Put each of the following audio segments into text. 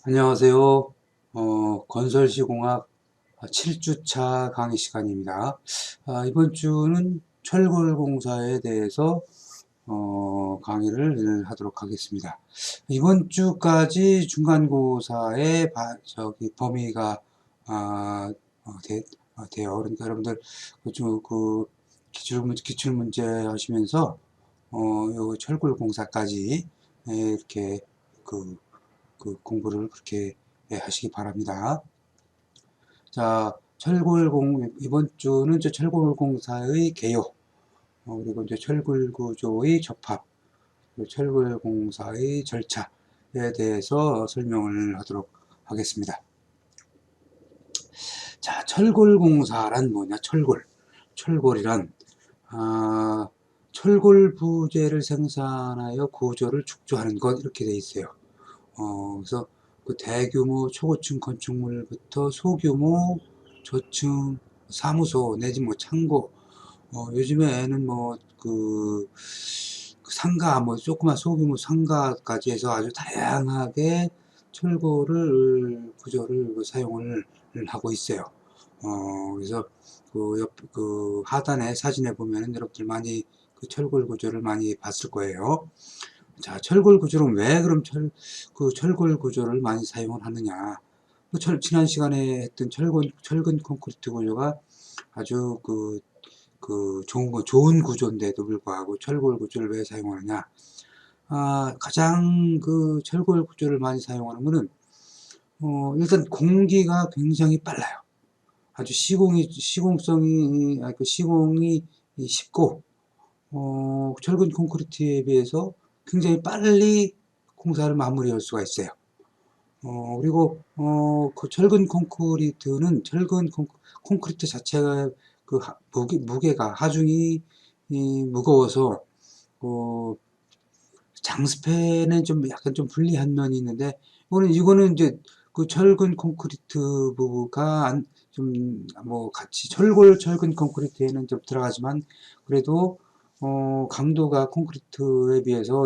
안녕하세요. 건설시공학 7주차 강의 시간입니다. 이번 주는 철골공사에 대해서 강의를 하도록 하겠습니다. 이번 주까지 중간고사의 범위가 돼요. 그러니까 여러분들 기출문제 하시면서 요 철골공사까지 이렇게 그 공부를 그렇게 하시기 바랍니다. 자, 이번 주는 철골공사의 개요, 그리고 이제 철골구조의 접합, 그리고 철골공사의 절차에 대해서 설명을 하도록 하겠습니다. 자, 철골공사란 뭐냐? 철골이란, 철골 부재를 생산하여 구조를 축조하는 것, 이렇게 돼 있어요. 그래서 그 대규모 초고층 건축물부터 소규모 저층 사무소 내지 뭐 창고, 요즘에는 상가, 조그만 소규모 상가까지 해서 아주 다양하게 철골을 구조를 사용을 하고 있어요. 그래서 그 하단에 사진에 보면은 여러분들 많이 그 철골 구조를 많이 봤을 거예요. 자, 철골 구조는 왜 그럼 철골 구조를 많이 사용을 하느냐? 지난 시간에 했던 철근 콘크리트 구조가 아주 좋은 구조인데도 불구하고 철골 구조를 왜 사용하느냐? 가장 그 철골 구조를 많이 사용하는 거는, 일단 공기가 굉장히 빨라요. 아주 시공이 쉽고, 철근 콘크리트에 비해서 굉장히 빨리 공사를 마무리할 수가 있어요. 그리고 그 철근 콘크리트 자체가 무게가 하중이 무거워서 장스팬은 좀 약간 좀 불리한 면이 있는데, 이거는 이제 그 철근 콘크리트 부가 좀 같이 철근 콘크리트에는 좀 들어가지만, 그래도 강도가 콘크리트에 비해서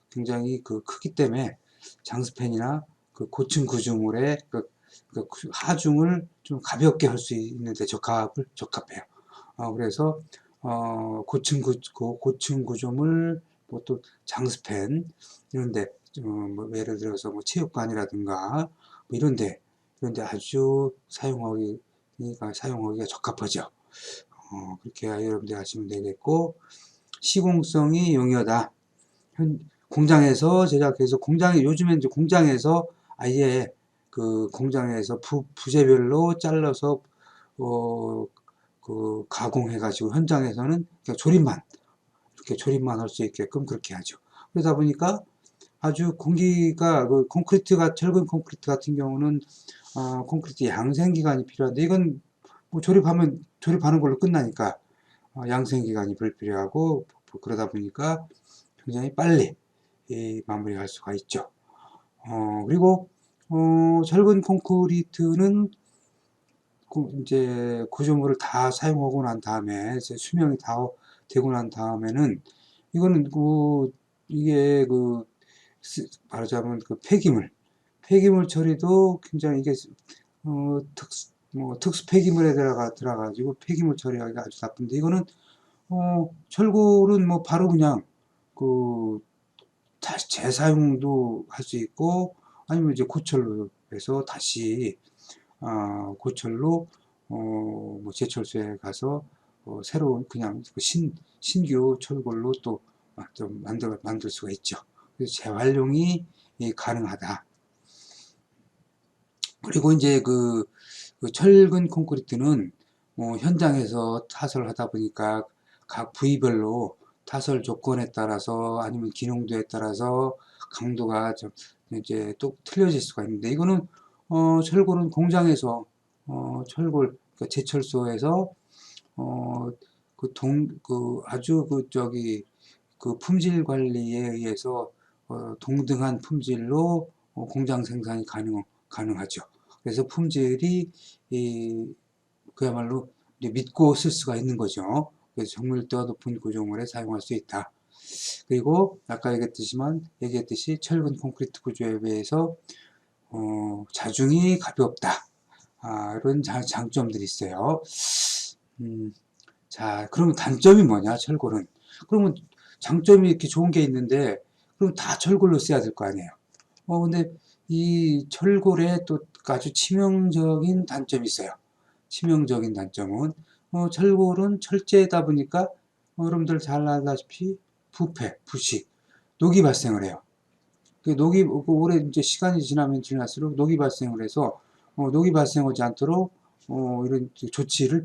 굉장히 크기 때문에 장스팬이나 그 고층 구조물의 하중을 좀 가볍게 할 수 있는데 적합해요. 그래서 고층 구조물, 또 장스팬 이런데, 예를 들어서 체육관이라든가 이런데 아주 사용하기가 적합하죠. 그렇게 여러분들 하시면 되겠고, 시공성이 용이하다. 공장에서 제작해서 요즘에 이제 공장에서 아예 공장에서 부재별로 잘라서 가공해가지고 현장에서는 그냥 조립만 할 수 있게끔 그렇게 하죠. 그러다 보니까 아주 공기가 철근 콘크리트 같은 경우는 콘크리트 양생 기간이 필요한데, 이건 조립하는 걸로 끝나니까 양생 기간이 불필요하고, 그러다 보니까 굉장히 빨리 마무리할 수가 있죠. 그리고 철근 콘크리트는 이제 구조물을 다 사용하고 난 다음에, 이제 수명이 다 되고 난 다음에는, 이거는 이게 말하자면 폐기물 처리도 굉장히 이게 특수 폐기물에 들어가지고 폐기물 처리하기가 아주 나쁜데, 이거는 철골은 바로 그냥 다시 재사용도 할 수 있고, 아니면 이제 고철로 해서 다시 고철로 제철소에 가서 새로운 그냥 신규 철골로 또 만들 수가 있죠. 그래서 재활용이 가능하다. 그리고 이제 철근 콘크리트는 현장에서 타설을 하다 보니까 각 부위별로 타설 조건에 따라서 아니면 기능도에 따라서 강도가 좀 이제 또 틀려질 수가 있는데, 이거는 철골은 공장에서 그러니까 제철소에서 아주 품질 관리에 의해서 동등한 품질로 공장 생산이 가능하죠. 그래서 품질이 그야말로 이제 믿고 쓸 수가 있는 거죠. 그래서 정밀도가 높은 구조물에 사용할 수 있다. 그리고 아까 얘기했듯이 철근 콘크리트 구조에 비해서 자중이 가볍다. 이런 장점들이 있어요. 자, 그러면 단점이 뭐냐, 철골은? 그러면 장점이 이렇게 좋은 게 있는데, 그럼 다 철골로 써야 될 거 아니에요. 근데 이 철골에 또 아주 치명적인 단점이 있어요. 치명적인 단점은, 철골은 철제다 보니까, 여러분들 잘 알다시피, 부패, 부식, 녹이 발생을 해요. 녹이, 오래 이제 시간이 지나면 지날수록 녹이 발생을 해서, 녹이 발생하지 않도록, 이런 조치를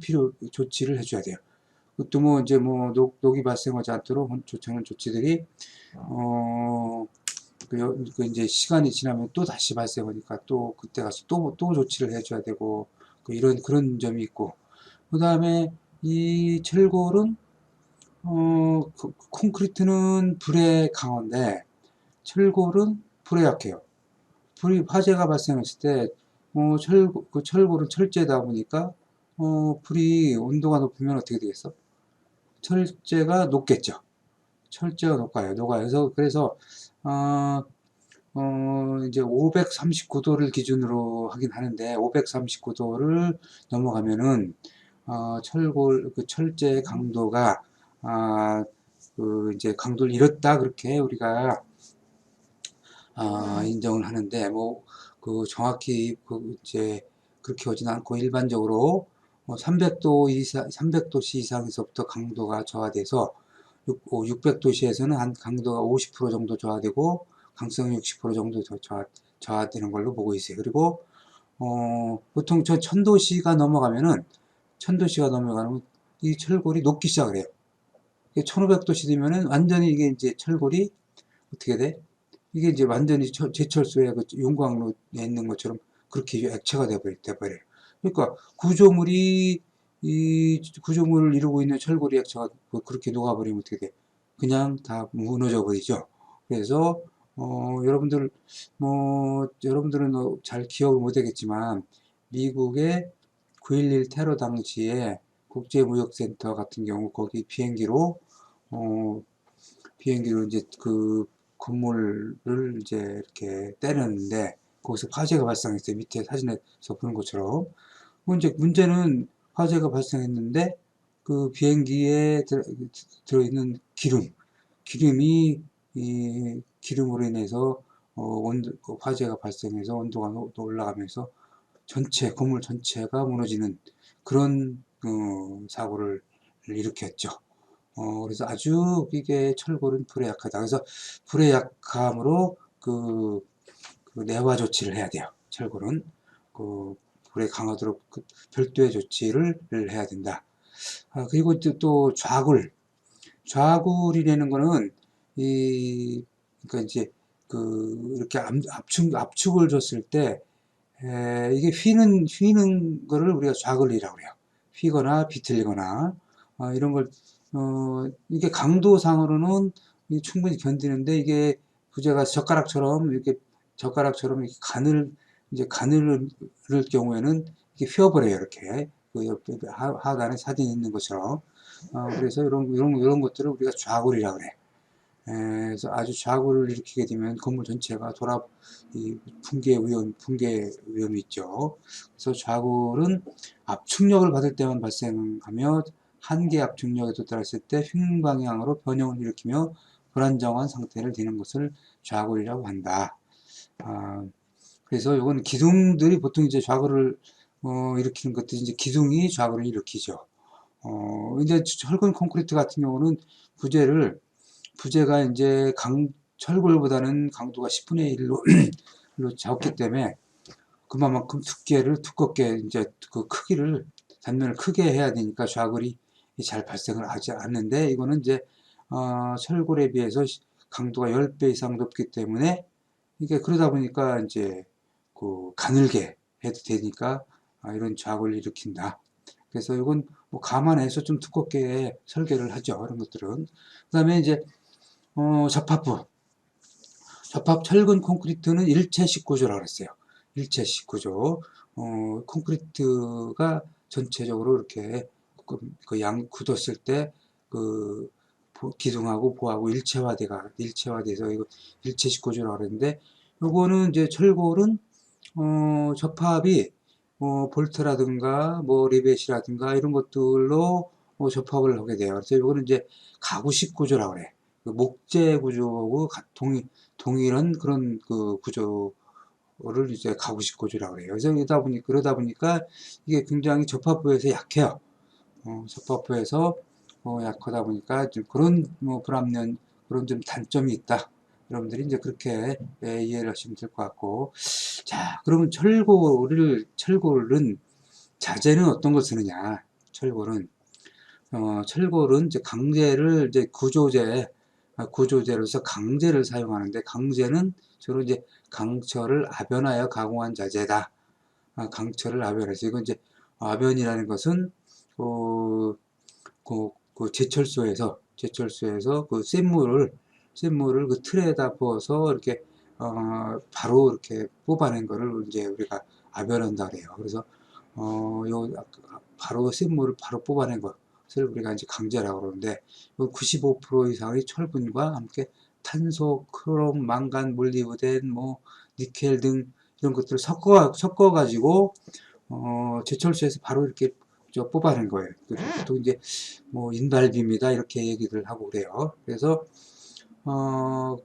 해줘야 돼요. 그것도 뭐, 이제 뭐, 녹이 발생하지 않도록 하는 조치들이, 어, 그 이제 시간이 지나면 또 다시 발생하니까 또 그때 가서 또 조치를 해줘야 되고, 그런 점이 있고, 그 다음에 이 철골은, 콘크리트는 불에 강한데, 철골은 불에 약해요. 화재가 발생했을 때, 철골은 철제다 보니까, 불이 온도가 높으면 어떻게 되겠어? 철제가 녹겠죠. 철제가 녹아요. 어, 이제 539도를 기준으로 하긴 하는데, 539도를 넘어가면은, 철제의 강도가, 이제 강도를 잃었다, 그렇게 우리가, 인정을 하는데, 뭐, 정확히, 이제, 그렇게 오진 않고, 일반적으로, 300도씨 이상에서부터 강도가 저하돼서, 600도씨에서는 한 강도가 50% 정도 저하되고, 강성이 60% 정도 저하되는 걸로 보고 있어요. 그리고, 보통 1000도씨가 넘어가면, 이 철골이 녹기 시작을 해요. 1500도씨 되면은 완전히 이게 이제 철골이 어떻게 돼? 이게 이제 완전히 제철소에 용광로에 있는 것처럼 그렇게 액체가 돼버려요. 그러니까 구조물을 이루고 있는 철골이 액체가 그렇게 녹아버리면 어떻게 돼? 그냥 다 무너져 버리죠. 그래서 여러분들은 잘 기억을 못하겠지만 미국의 9.11 테러 당시에 국제무역센터 같은 경우 거기 어, 비행기로 이제 그 건물을 이제 이렇게 때렸는데 거기서 화재가 발생했어요. 밑에 사진에서 보는 것처럼. 문제는 화재가 발생했는데 그 비행기에 들어있는 기름이 이 기름으로 인해서 화재가 발생해서 온도가 올라가면서 건물 전체가 무너지는 그런 사고를 일으켰죠. 그래서 아주 이게 철골은 불에 약하다. 그래서 불에 약함으로 내화 조치를 해야 돼요. 철골은 불에 강하도록 별도의 조치를 해야 된다. 그리고 또 좌굴이라는 거는 그러니까 이제 이렇게 압축을 줬을 때 이게 휘는 거를 우리가 좌굴이라고 그래요. 휘거나 비틀리거나 이런 걸 이게 강도상으로는 충분히 견디는데 이게 부재가 젓가락처럼 이렇게 가늘을 경우에는 이게 휘어버려요. 이렇게 그 옆에 하단에 사진이 있는 것처럼. 그래서 이런 것들을 우리가 좌굴이라고 그래. 그래서 아주 좌굴을 일으키게 되면 건물 전체가 붕괴 위험이 있죠. 그래서 좌굴은 압축력을 받을 때만 발생하며 한계 압축력에 도달했을 때 횡방향으로 변형을 일으키며 불안정한 상태를 띠는 것을 좌굴이라고 한다. 그래서 이건 기둥들이 보통 이제 좌굴을 일으키는 것들이 이제 기둥이 좌굴을 일으키죠. 이제 철근 콘크리트 같은 경우는 부재가 이제 철골보다는 강도가 10분의 1로 작기 때문에 그만큼 두껍게 이제 그 크기를 단면을 크게 해야 되니까 좌골이 잘 발생을 하지 않는데 이거는 이제 철골에 비해서 강도가 10배 이상 높기 때문에 이게 그러다 보니까 이제 가늘게 해도 되니까 이런 좌골을 일으킨다. 그래서 이건 뭐 감안해서 좀 두껍게 설계를 하죠. 이런 것들은. 그다음에 이제 접합부. 철근 콘크리트는 일체식 구조라고 그랬어요. 일체식 구조. 콘크리트가 전체적으로 이렇게 굳었을 때 기둥하고 보하고 일체화돼서 이거 일체식 구조라고 그랬는데 요거는 이제 철골은 접합이 볼트라든가 뭐 리벳이라든가 이런 것들로 접합을 하게 돼요. 그래서 이거는 이제 가구식 구조라고 그래. 그 목재 구조하고 동일한 그런 그 구조를 이제 가구식 구조라고 그래요. 그래서 그러다 보니까 이게 굉장히 접합부에서 약해요. 접합부에서 약하다 보니까 좀 그런 불합리한 그런 좀 단점이 있다. 여러분들이 이제 그렇게 이해를 하시면 될 것 같고, 자, 그러면 철골은 자재는 어떤 걸 쓰느냐? 철골은 이제 강재를 이제 구조재로서 강재를 사용하는데, 강재는 주로 이제 강철을 압연하여 가공한 자재다. 강철을 압연해서 이건 이제 압연이라는 것은 제철소에서 그 센물을 그 틀에다 부어서 이렇게 바로 이렇게 뽑아낸 거를 이제 우리가 압연한다 그래요. 그래서 요 바로 센물을 바로 뽑아낸 것을 우리가 이제 강제라고 그러는데 95% 이상의 철분과 함께 탄소, 크롬, 망간, 몰리브덴, 뭐 니켈 등 이런 것들을 섞어 가지고 제철소에서 바로 이렇게 뽑아낸 거예요. 보통 이제 뭐 인발비입니다 이렇게 얘기를 하고 그래요. 그래서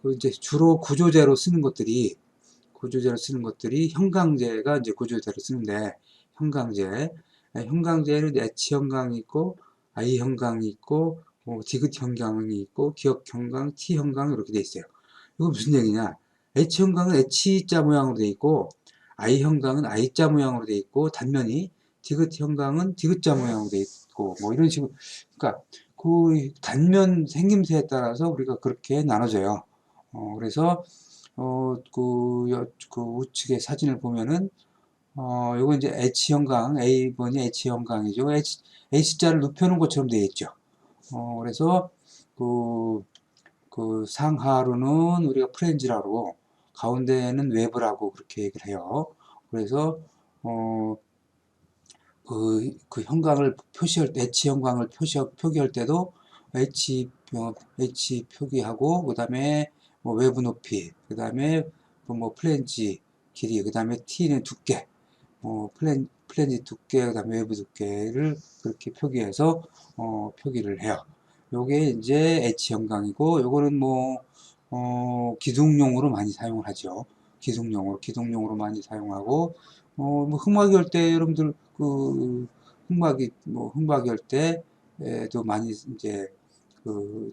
그 이제 주로 구조제로 쓰는 것들이 형광제가 이제 구조제로 쓰는데 형광제는 H 형광이 있고 I 형광이 있고 디귿 형광이 있고 기역 형광, T 형광 이렇게 돼 있어요. 이거 무슨 얘기냐? H 형광은 H자 모양으로 돼 있고 I 형광은 I자 모양으로 돼 있고 단면이 디귿 형광은 디귿자 모양으로 돼 있고 뭐 이런 식으로 그러니까 그 단면 생김새에 따라서 우리가 그렇게 나눠져요. 그래서 그 우측의 사진을 보면은 요거 이제 H형광, A번이 H형광이죠. H자를 눕혀놓은 것처럼 되어 있죠. 그래서 그, 그 상하로는 우리가 프렌즈라고 가운데는 웨브라고 그렇게 얘기를 해요. 그래서 그 형광을 표시할 때, H 형광을 표기할 때도 H 표기하고, 그 다음에 뭐 외부 높이, 그 다음에 뭐 플랜지 길이, 그 다음에 T는 두께, 플랜지 두께, 그 다음에 외부 두께를 그렇게 표기해서, 표기를 해요. 요게 이제 H 형광이고, 요거는 뭐, 기둥용으로 많이 사용을 하죠. 기둥용으로 많이 사용하고, 뭐, 흑막이 올 때, 여러분들, 흑막이 올 때에도 많이, 이제, 그,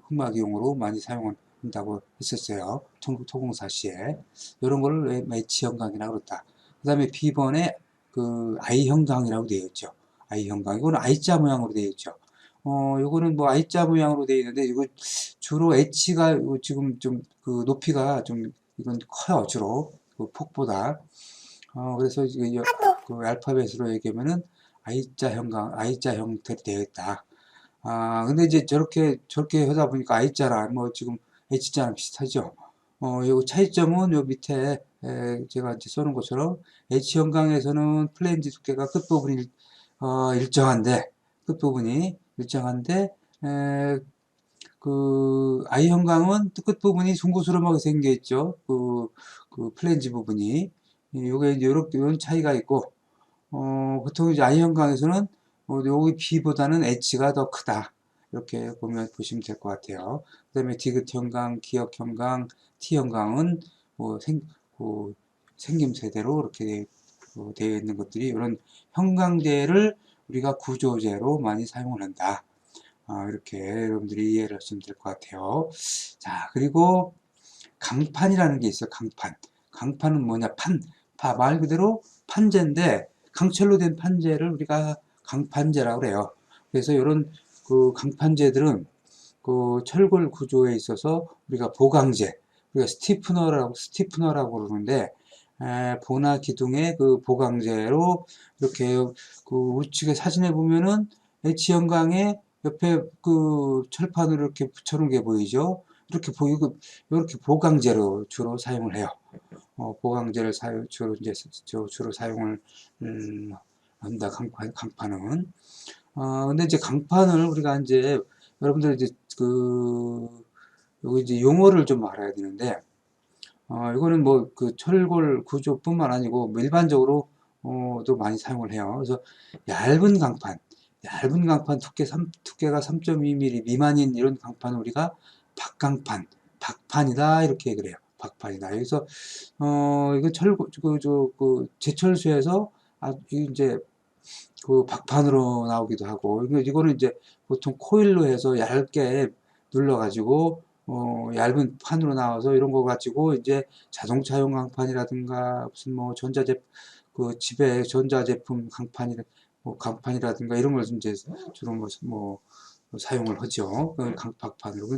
흑막이용으로 많이 사용한다고 했었어요. 토공사 시에. 이런 거를 H형광이라고 그랬다. 그 다음에 B번에 I형광이라고 되어 있죠. I형광. 이거는 I자 모양으로 되어 있죠. 요거는 뭐 I자 모양으로 되어 있는데, 이거 주로 H가 지금 좀 높이가 좀 이건 커요. 주로. 그 폭보다. 그래서 그 알파벳으로 얘기하면은 I자 형태로 되어 있다. 근데 이제 저렇게 하다 보니까 I자랑 뭐 지금 H자랑 비슷하죠. 요 차이점은 요 밑에 제가 이제 써놓은 것처럼 H형광에서는 플랜지 두께가 끝부분이 일정한데 그 I형광은 끝부분이 둥그스름하게 생겨 있죠. 그 플랜지 부분이 요게 이제 이런 차이가 있고 보통 이제 I형광에서는 여기 B보다는 H가 더 크다. 이렇게 보시면 될 것 같아요. 그 다음에 디귿형광, 기역형광, T형광은 뭐 생김새대로 이렇게 되어 있는 것들이 이런 형광제를 우리가 구조제로 많이 사용을 한다. 이렇게 여러분들이 이해를 하시면 될 것 같아요. 자, 그리고 강판이라는 게 있어요. 강판은 뭐냐? 말 그대로 판재인데 강철로 된 판재를 우리가 강판재라고 그래요. 그래서 이런 그 강판재들은 그 철골 구조에 있어서 우리가 보강재, 우리가 스티프너라고 그러는데 보나 기둥의 그 보강재로 이렇게 그 우측에 사진에 보면은 H형광에 옆에 그 철판으로 이렇게 붙여놓은 게 보이죠? 이렇게 보이고 이렇게 보강재로 주로 사용을 해요. 보강재를 주로 사용을 한다. 강판은. 근데 이제 강판을 우리가 이제 여러분들 이제 여기 이제 용어를 좀 알아야 되는데 이거는 뭐 그 철골 구조뿐만 아니고 뭐 일반적으로 도 많이 사용을 해요. 그래서 얇은 강판, 두께가 3.2mm 미만인 이런 강판을 우리가 박강판, 박판이다 이렇게 그래요. 박판이다. 여기서 이거 제철소에서 이제 그 박판으로 나오기도 하고, 이거는 이제 보통 코일로 해서 얇게 눌러가지고, 얇은 판으로 나와서 이런 거 가지고 이제 자동차용 강판이라든가 무슨 뭐 그 집에 전자제품 강판이라든가 이런 걸 이제 주로 뭐 사용을 하죠. 그 박판으로.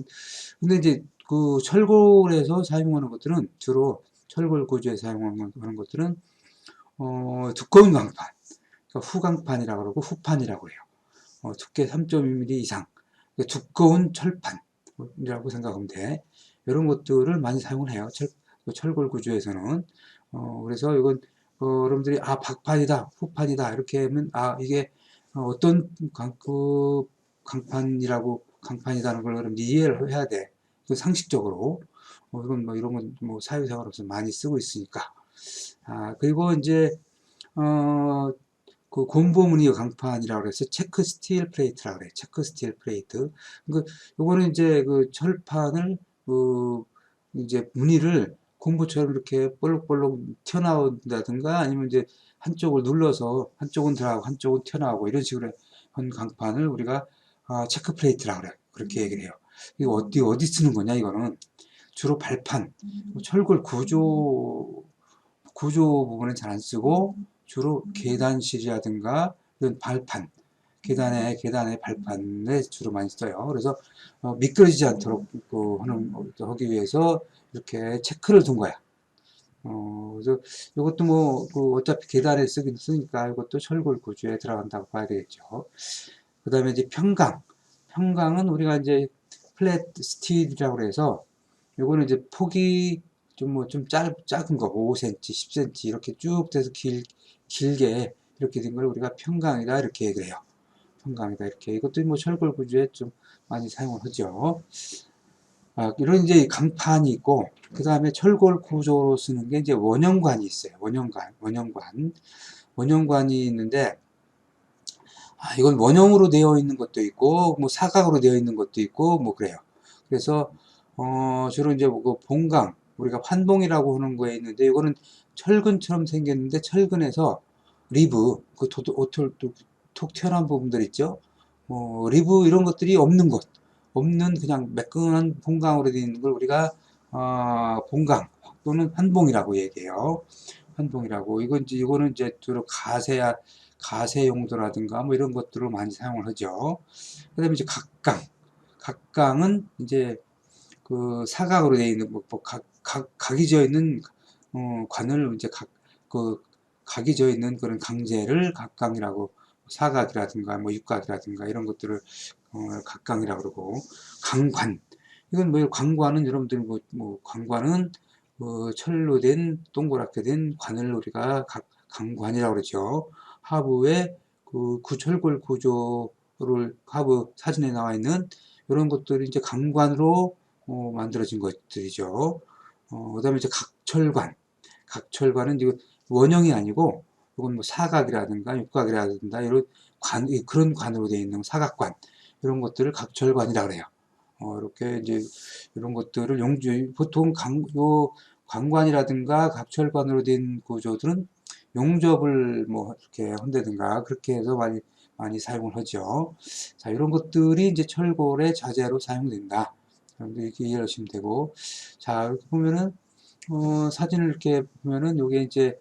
근데 이제 그 철골에서 사용하는 것들은 주로 철골 구조에 사용하는 것들은 두꺼운 강판. 그러니까 후강판이라고 그러고 후판이라고 해요. 두께 3.2mm 이상 두꺼운 철판이라고 생각하면 돼. 이런 것들을 많이 사용을 해요. 철골 구조에서는. 그래서 이건 여러분들이 박판이다, 후판이다 이렇게 하면 이게 어떤 강판이다는 걸 여러분들이 이해를 해야 돼. 그 상식적으로. 이건 뭐 이런 건 뭐 사회생활에서 많이 쓰고 있으니까. 그리고 이제 그 곰보무늬 강판이라고 그래서 체크 스틸 플레이트라고 그래. 체크 스틸 플레이트. 요거는 이제 그 철판을 이제 무늬를 곰보처럼 이렇게 볼록볼록 튀어나온다든가 아니면 이제 한쪽을 눌러서 한쪽은 들어가고 한쪽은 튀어나오고 이런 식으로 한 강판을 우리가 체크 플레이트라고 그래. 그렇게 얘기를 해요. 이거 어디 쓰는 거냐 이거는 주로 발판, 철골 구조 부분은 잘 안 쓰고 주로 계단실이라든가 이런 발판, 계단의 발판에 주로 많이 써요. 그래서 미끄러지지 않도록 하기 위해서 이렇게 체크를 둔 거야. 그래서 이것도 뭐 어차피 계단에 쓰긴 쓰니까 이것도 철골 구조에 들어간다고 봐야 되겠죠. 그 다음에 이제 평강은 우리가 이제 플랫 스틸이라고 해서 요거는 이제 폭이 좀 작은 거, 5cm, 10cm 이렇게 쭉 돼서 길게 이렇게 된 걸 우리가 평강이다 이렇게 얘기를 해요. 평강이다 이렇게. 이것도 뭐 철골 구조에 좀 많이 사용을 하죠. 이런 이제 강판이 있고, 그 다음에 철골 구조로 쓰는 게 이제 원형관이 있어요. 원형관이 있는데, 이건 원형으로 되어 있는 것도 있고, 뭐 사각으로 되어 있는 것도 있고, 뭐 그래요. 그래서 주로 이제 그 봉강, 우리가 환봉이라고 하는 거에 있는데, 이거는 철근처럼 생겼는데, 철근에서 리브, 톡 튀어나온 부분들 있죠? 리브 이런 것들이 없는 그냥 매끈한 봉강으로 되어 있는 걸 우리가, 봉강 또는 환봉이라고 얘기해요. 환봉이라고. 이거는 이제 주로 가세 용도라든가 뭐 이런 것들을 많이 사용을 하죠. 그 다음에 이제 각강은 이제 그 사각으로 되어 있는 각이 져 있는 관을 이제 각이 져 있는 그런 강제를 각강이라고, 사각이라든가 뭐 육각이라든가 이런 것들을 각강이라고 그러고, 강관, 이건 뭐 관관은 여러분들 관관은 철로 된 동그랗게 된 관을 우리가 강관이라고 그러죠. 하부에 그 구철골 구조를 하부 사진에 나와 있는 이런 것들이 이제 강관으로 만들어진 것들이죠. 그다음에 이제 각철관은 이거 원형이 아니고 이건 뭐 사각이라든가 육각이라든가 이런 그런 관으로 되어 있는 사각관, 이런 것들을 각철관이라 그래요. 이렇게 이제 이런 것들을 보통 관관이라든가 각철관으로 된 구조들은 용접을 뭐 이렇게 한다든가 그렇게 해서 많이 사용을 하죠. 자, 이런 것들이 이제 철골의 자재로 사용된다. 여러분들 이렇게 이해하시면 되고, 자, 이렇게 보면은 사진을 이렇게 보면은 요게 이제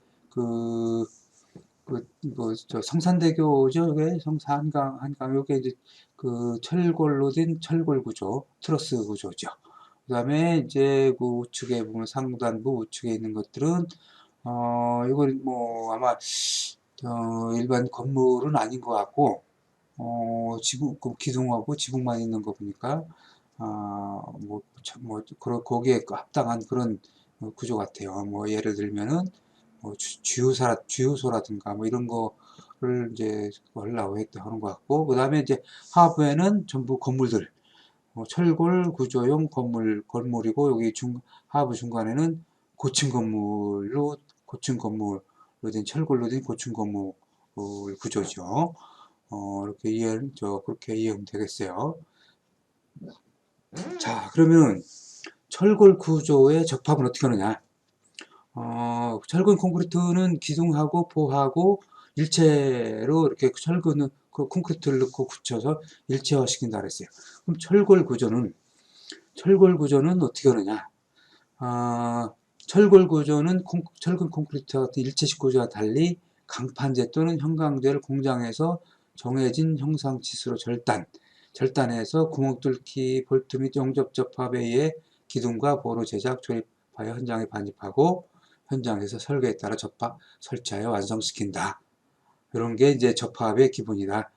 저 성산대교죠. 요게 한강 요게 이제 그 철골로 된 철골 구조, 트러스 구조죠. 그 다음에 이제 그 우측에 보면 상단부 우측에 있는 것들은 이건 뭐 아마 일반 건물은 아닌 것 같고, 그 기둥하고 지붕만 있는 거 보니까 거기에 합당한 그런 구조 같아요. 뭐 예를 들면은 뭐 주유소라든가 뭐 이런 거를 이제 하려고 하는 것 같고, 그 다음에 이제 하부에는 전부 건물들, 철골 구조용 건물이고, 여기 하부 중간에는 고층 건물로 된 철골로 된 고층 건물 구조죠. 그렇게 이해하면 되겠어요. 자, 그러면 철골 구조의 접합은 어떻게 하느냐? 철근 콘크리트는 기둥하고 보하고 일체로 이렇게 철근은 그 콘크리트를 넣고 굳혀서 일체화 시킨다 그랬어요. 그럼 철골 구조는 어떻게 하느냐? 철골 구조는 철근 콘크리트와 같은 일체식 구조와 달리 강판재 또는 형광재를 공장에서 정해진 형상 치수로 절단해서 구멍 뚫기, 볼트 및 용접 접합에 의해 기둥과 보로 제작, 조립하여 현장에 반입하고 현장에서 설계에 따라 설치하여 완성시킨다. 이런 게 이제 접합의 기본이다.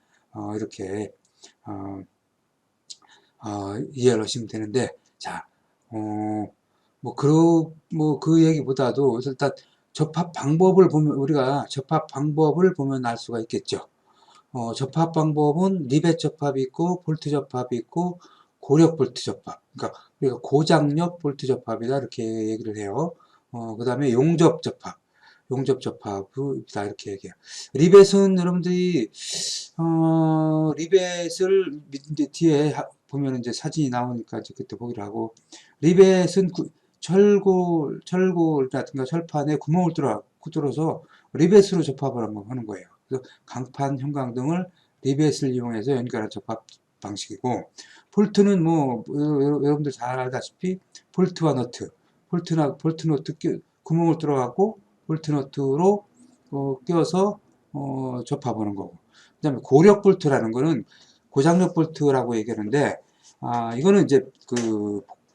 이렇게 이해를 하시면 되는데, 자, 그 얘기보다도 일단 우리가 접합 방법을 보면 알 수가 있겠죠. 접합 방법은 리벳 접합이 있고, 볼트 접합이 있고, 고력 볼트 접합. 그러니까 우리가 고장력 볼트 접합이다 이렇게 얘기를 해요. 그 다음에 용접 접합이다 이렇게 얘기해요. 리벳은 여러분들이 리벳을 이제 뒤에 보면 이제 사진이 나오니까 이제 그때 보기로 하고, 리벳은 철골이라든가 철판에 구멍을 뚫어서 리벳으로 접합을 하는 거예요. 그래서 강판, 형광 등을 리벳을 이용해서 연결한 접합 방식이고, 볼트는 여러분들 잘 알다시피 볼트 너트 구멍을 뚫어갖고 볼트 너트로 껴서 접합하는 거고, 그 다음에 고력 볼트라는 거는 고장력 볼트라고 얘기하는데, 이거는 이제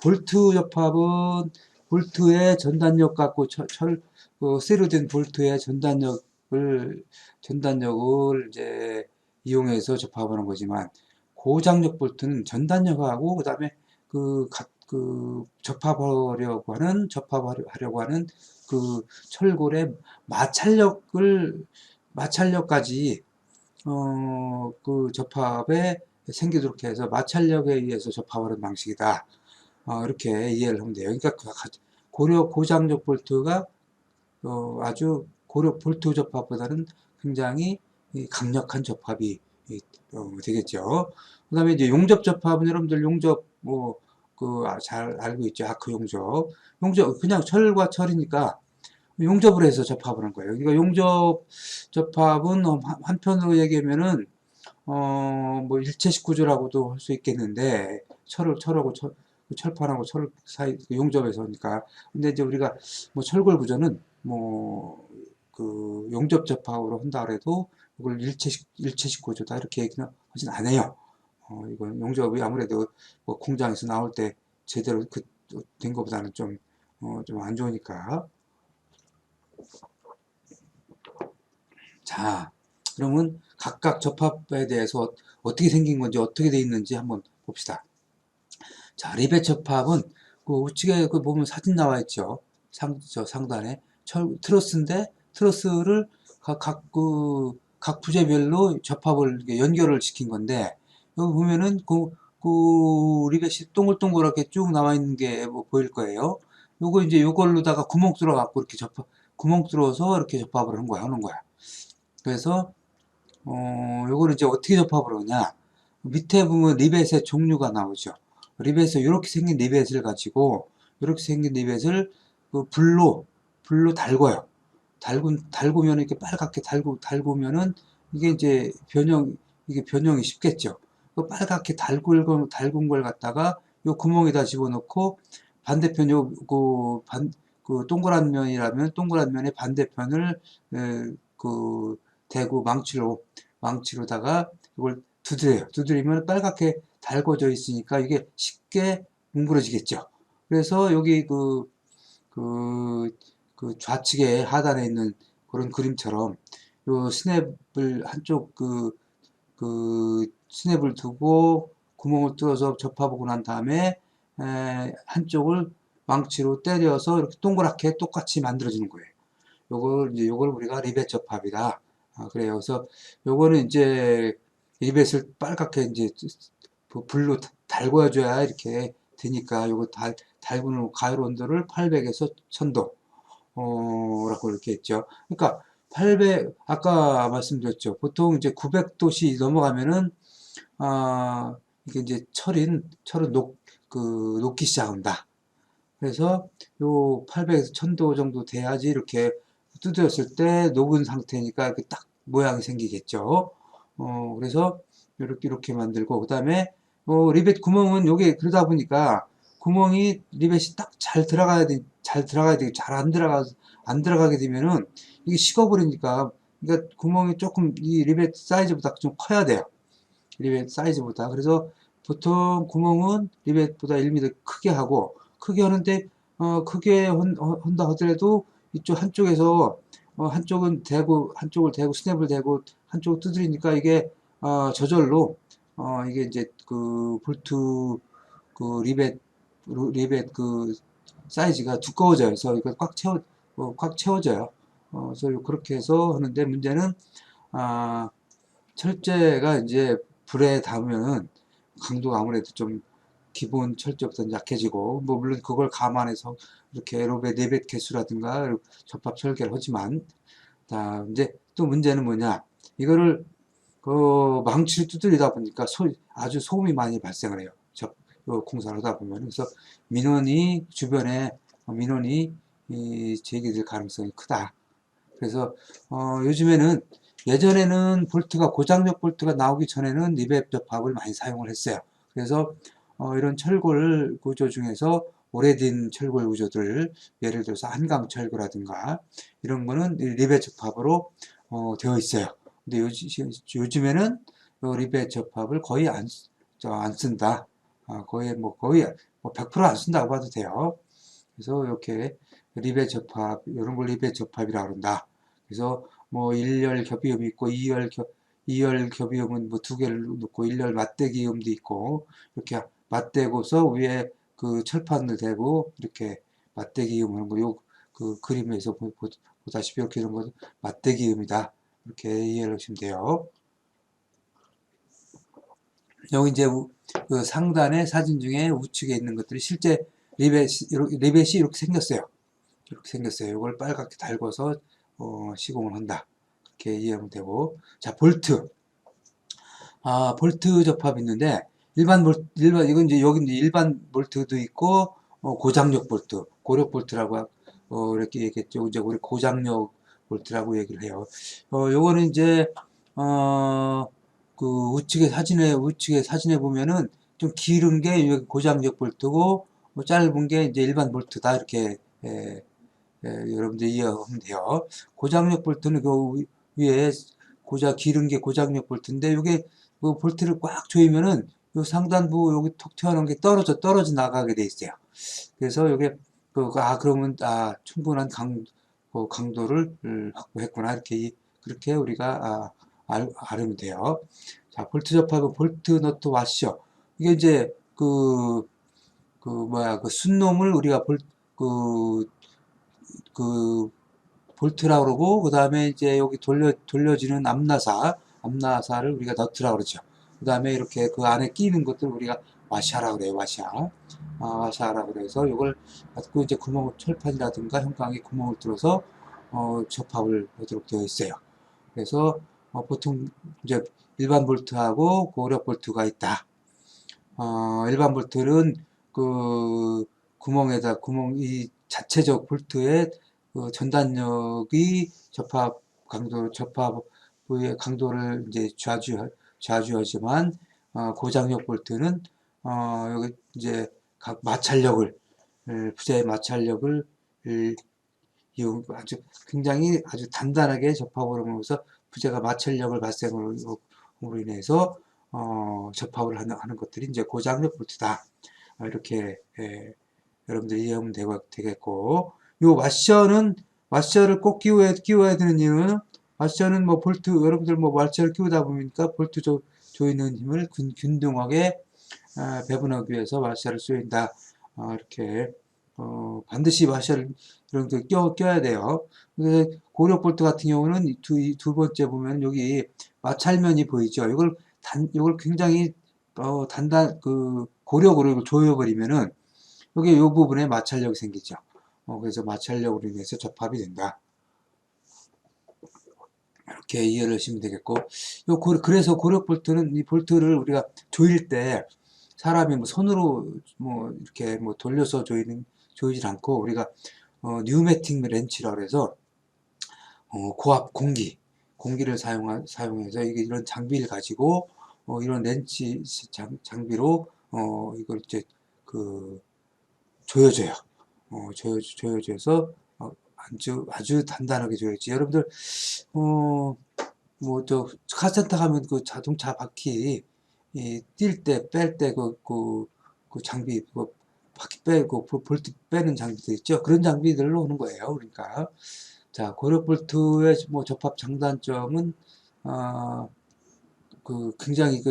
볼트 접합은 볼트의 전단력 갖고 세로된 볼트의 전단력을 이제 이용해서 접합하는 거지만, 고장력 볼트는 전단력하고 그다음에 접합하려고 하는 그 철골의 마찰력까지 접합에 생기도록 해서 마찰력에 의해서 접합하는 방식이다. 이렇게 이해를 하면 돼요. 그러니까 고장력 볼트가 아주 볼트 접합보다는 굉장히 강력한 접합이 되겠죠. 그 다음에 이제 용접 접합은 여러분들 잘 알고 있죠. 아크 용접. 그냥 철과 철이니까 용접을 해서 접합을 한 거예요. 그러니까 용접 접합은 한편으로 얘기하면은 일체식 구조라고도 할 수 있겠는데, 철판하고 철 사이 용접해서 하니까. 근데 이제 우리가 철골 구조는 용접 접합으로 한다 그래도 이걸 일체식 구조다 이렇게 얘기는 하진 않아요. 이건 용접이 아무래도 공장에서 나올 때 제대로 된 것보다는 좀 안 좋으니까. 자, 그러면 각각 접합에 대해서 어떻게 생긴 건지 어떻게 돼 있는지 한번 봅시다. 자, 리벳 접합은 우측에 보면 사진 나와 있죠. 상단에 트러스인데 트러스를 각 부재별로 접합을 연결을 시킨 건데, 여기 보면은 리벳이 동글동글하게 쭉 나와 있는 게 보일 거예요. 요걸로다가 구멍 뚫어 갖고 이렇게 구멍 뚫어서 이렇게 접합을 하는 거야. 그래서 요거를 이제 어떻게 접합을 하냐? 밑에 보면 리벳의 종류가 나오죠. 리벳을 이렇게 생긴 리벳을 가지고 이렇게 생긴 리벳을 불로 달궈요. 달구면 이렇게 빨갛게 달구면은 이게 이제 변형이 쉽겠죠. 빨갛게 달군 걸 갖다가 요 구멍에다 집어넣고, 반대편 동그란 면이라면 동그란 면의 반대편을 대고 망치로다가 이걸 두드리면 빨갛게 달궈져 있으니까 이게 쉽게 뭉그러지겠죠. 그래서 여기 좌측에 하단에 있는 그런 그림처럼 요 스냅을 스냅을 두고 구멍을 뚫어서 접합하고 난 다음에 한쪽을 망치로 때려서 이렇게 동그랗게 똑같이 만들어지는 거예요. 요걸 우리가 리벳 접합이다. 그래요. 그래서 요거는 이제 리벳을 빨갛게 이제 불로 달궈줘야 이렇게 되니까, 요거 달구는 가열 온도를 800에서 1000도 라고 이렇게 했죠. 그러니까 800, 아까 말씀드렸죠. 보통 이제 900도씨 넘어가면은, 이게 이제 철은 녹기 시작한다. 그래서 요 800에서 1000도 정도 돼야지 이렇게 두드렸을 때 녹은 상태니까 이렇게 딱 모양이 생기겠죠. 그래서 이렇게 만들고, 그 다음에, 리벳 구멍은 요게 그러다 보니까 구멍이 리벳이 딱 잘 들어가야 되고, 잘 안 들어가게 되면은 이게 식어버리니까, 그러니까 구멍이 조금 이 리벳 사이즈보다 좀 커야 돼요. 리벳 사이즈보다. 그래서 보통 구멍은 리벳보다 1mm 크게 하고, 크게 하는데, 크게 한다 하더라도 이쪽 한쪽에서, 한쪽을 대고, 스냅을 대고, 한쪽을 두드리니까 이게, 저절로, 이게 이제 리벳 사이즈가 두꺼워져요. 그래서 이거 꽉 채워져요. 그래서 그렇게 해서 하는데 문제는, 아, 철제가 이제 불에 닿으면 강도가 아무래도 좀 기본 철제보다 약해지고, 뭐 물론 그걸 감안해서 이렇게 레벳 개수라든가 접합 설계를 하지만, 이제 또 문제는 뭐냐, 이거를 망치를 두드리다 보니까 아주 소음이 많이 발생을 해요. 공사를 하다 보면. 그래서 주변에 민원이 제기될 가능성이 크다. 그래서 요즘에는, 예전에는 고장력 볼트가 나오기 전에는 리벳 접합을 많이 사용을 했어요. 그래서 이런 철골 구조 중에서 오래된 철골 구조들, 예를 들어서 한강 철거라든가 이런 거는 리벳 접합으로 되어 있어요. 근데 요즘에는 리벳 접합을 거의 안 쓴다. 거의 100%안 쓴다고 봐도 돼요. 그래서 이렇게 이런 걸 리벳 접합이라고 그런다. 그래서 뭐 1열 겹이음이 있고 2열 겹이음은 뭐 두 개를 놓고 1열 맞대기음도 있고, 이렇게 맞대고서 위에 그 철판을 대고 이렇게 맞대기음 하는 거, 그 그림에서 보다시피 이렇게 이런 거 맞대기음이다. 이렇게 이해를 하시면 돼요. 여기 이제 그 상단의 사진 중에 우측에 있는 것들이 실제 리벳이 이렇게 생겼어요. 이렇게 생겼어요. 이걸 빨갛게 달궈서 시공을 한다. 그렇게 이해하면 되고, 자, 볼트. 볼트 접합이 있는데, 이건 이제 여기 이제 일반 볼트도 있고, 고장력 볼트, 고력 볼트라고, 이렇게 얘기했죠. 이제 우리 고장력 볼트라고 얘기를 해요. 요거는 이제, 그 우측에 사진에 보면은 좀 길은 게 여기 고장력 볼트고, 짧은 게 이제 일반 볼트다. 이렇게, 여러분들 이해하면 돼요. 고장력 볼트는 그 위에 기른 게 고장력 볼트인데, 이게 그 볼트를 꽉 조이면은 요 상단부 여기 톡 튀어나온 게 떨어져 나가게 돼 있어요. 그래서 이게 그러면 충분한 강도를 확보했구나, 그렇게 우리가 알으면 돼요. 자, 볼트 접합은 볼트 너트 와셔. 이게 이제 순놈을 우리가 그 볼트라고 그러고, 그 다음에 이제 여기 돌려지는 암나사를 우리가 너트라고 그러죠. 그 다음에 이렇게 그 안에 끼는 것들 우리가 와샤라고 그래요. 와샤라고 그래서 이걸 갖고 이제 철판이라든가 형광에 구멍을 뚫어서 접합을 하도록 되어 있어요. 그래서 보통 이제 일반 볼트하고 고력 볼트가 있다. 일반 볼트는 이 자체적 볼트의 전단력이 접합의 강도를 이제 좌주하지만, 고장력 볼트는, 여기 이제 각 부재의 마찰력을 굉장히 아주 단단하게 접합을 하면서 부재가 마찰력을 발생으로 인해서 접합을 하는 것들이 이제 고장력 볼트다. 이렇게 여러분들이 이해하면 되겠고, 요 와셔를 꼭 끼워야 되는 이유는, 와셔는 뭐 여러분들 뭐 와셔를 끼우다 보니까 볼트 조이는 힘을 균등하게 배분하기 위해서 와셔를 쏘인다. 이렇게 반드시 와셔를 이런 거 껴야 돼요. 그래서 고력 볼트 같은 경우는 두 번째 보면 여기 마찰면이 보이죠. 이걸 굉장히 고력으로 이걸 조여버리면은 여기 이 부분에 마찰력이 생기죠. 그래서 마찰력으로 인해서 접합이 된다. 이렇게 이해를 하시면 되겠고, 그래서 고력 볼트는 이 볼트를 우리가 조일 때 사람이 뭐 손으로 뭐 이렇게 뭐 돌려서 조이질 않고 우리가 뉴매틱 렌치라고 해서 고압 공기를 사용해서 이런 장비를 가지고 이런 렌치 장비로 이걸 이제 그 조여줘요. 조여줘서 아주 단단하게 조여지. 여러분들 뭐 카센터 가면 그 자동차 바퀴 뛸 때 뺄 때 그 장비 바퀴 빼고 볼트 빼는 장비들 있죠. 그런 장비들로 오는 거예요. 그러니까 자, 고력 볼트의 뭐 접합 장단점은 굉장히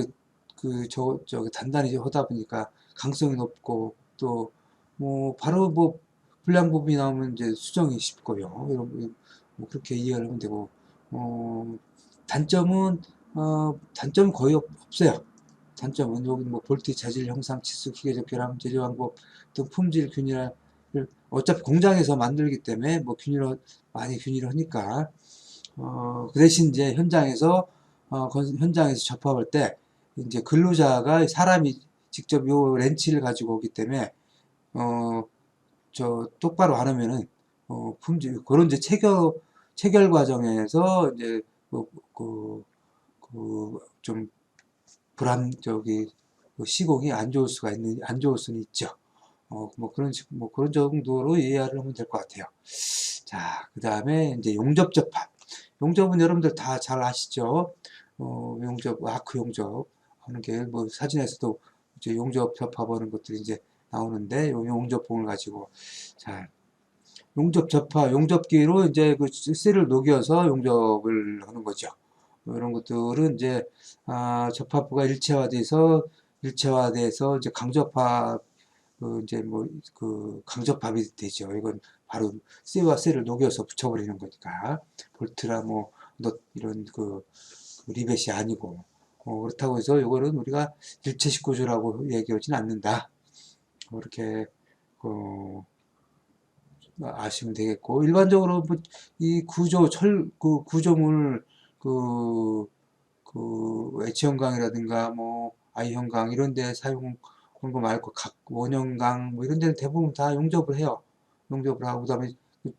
단단히 하다 보니까 강성이 높고 또 뭐 바로 뭐 불량 부분이 나오면 이제 수정이 쉽고요. 이런 뭐 그렇게 이해를 하면 되고 단점은 거의 없어요. 단점은 여기 뭐 볼트 자질 형상 치수 기계적 결함 제조 방법 등 품질 균일을 어차피 공장에서 만들기 때문에 뭐 많이 균일을 하니까 그 대신 이제 현장에서 접합할 때 이제 근로자가 사람이 직접 요 렌치를 가지고 오기 때문에 똑바로 안 하면은 품질 그런 이제 체결 과정에서 이제 좀 시공이 안 좋을 수는 있죠. 뭐 그런 정도로 이해를 하면 될 것 같아요. 자, 그 다음에 이제 용접 접합. 용접은 여러분들 다 잘 아시죠? 아크 용접 하는 게 뭐 사진에서도 이제 용접 접합하는 것들이 이제 나오는데 용접봉을 가지고 자, 용접기로 이제 그 쇠를 녹여서 용접을 하는 거죠. 이런 것들은 이제 접합부가 일체화돼서 이제 강접합 이제 강접합이 되죠. 이건 바로 쇠와 쇠를 녹여서 붙여버리는 거니까 볼트라 뭐 이런 리벳이 아니고 그렇다고 해서 이거는 우리가 일체식 구조라고 얘기하진 않는다. 이렇게 아시면 되겠고 일반적으로 뭐 이 구조물 H형강이라든가 뭐 I형강 이런 데 사용하는 거 말고 각 원형강 뭐 이런 데는 대부분 다 용접을 해요. 용접을 하고 그다음에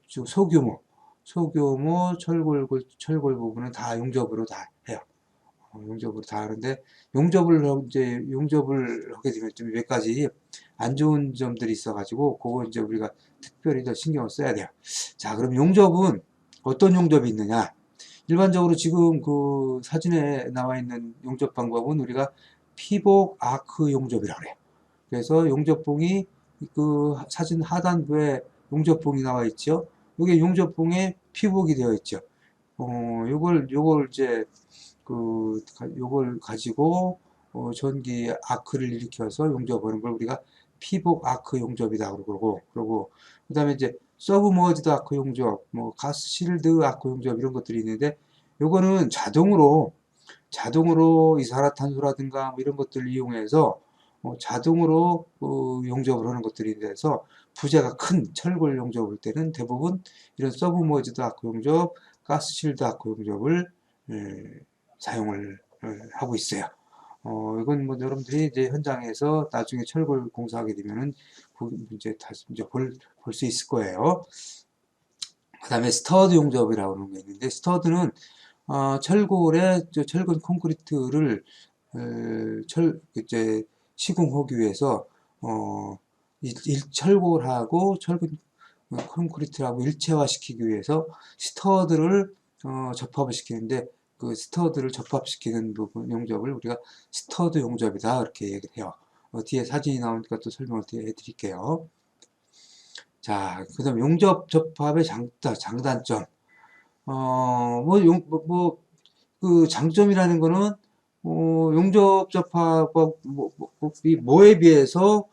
소규모 철골 부분은 다 용접으로 다 해요. 용접으로 다 하는데 용접을 하게 되면 좀 몇 가지 안 좋은 점들이 있어가지고 그거 이제 우리가 특별히 더 신경을 써야 돼요. 자, 그럼 용접은 어떤 용접이 있느냐? 일반적으로 지금 그 사진에 나와 있는 용접 방법은 우리가 피복 아크 용접이라고 해요. 그래서 용접봉이 그 사진 하단부에 용접봉이 나와 있죠. 이게 용접봉에 피복이 되어 있죠. 요걸 이제 요걸 가지고 전기 아크를 일으켜서 용접하는 걸 우리가 피복 아크 용접이다 그러고 그 다음에 이제 서브머지드 아크 용접, 뭐 가스 실드 아크 용접 이런 것들이 있는데 요거는 자동으로 이산화탄소라든가 뭐 이런 것들을 이용해서 자동으로 용접을 하는 것들이 돼서 부재가 큰 철골 용접을 때는 대부분 이런 서브머지드 아크 용접, 가스 실드 아크 용접을 사용을 하고 있어요. 이건 뭐 여러분들이 이제 현장에서 나중에 철골 공사하게 되면은 이제 볼 수 있을 거예요. 그 다음에 스터드 용접이라고 하는 게 있는데 스터드는 철골에 철근 콘크리트를 이제 시공하기 위해서 철골하고 철근 콘크리트하고 일체화 시키기 위해서 스터드를 접합을 시키는데 그 스터드를 접합시키는 부분 용접을 우리가 스터드 용접이다 이렇게 얘기를 해요. 뒤에 사진이 나오니까 또 설명을 해드릴게요. 자, 그 다음 용접 접합의 장단점. 그 장점이라는 거는 용접 접합이 뭐에 비해서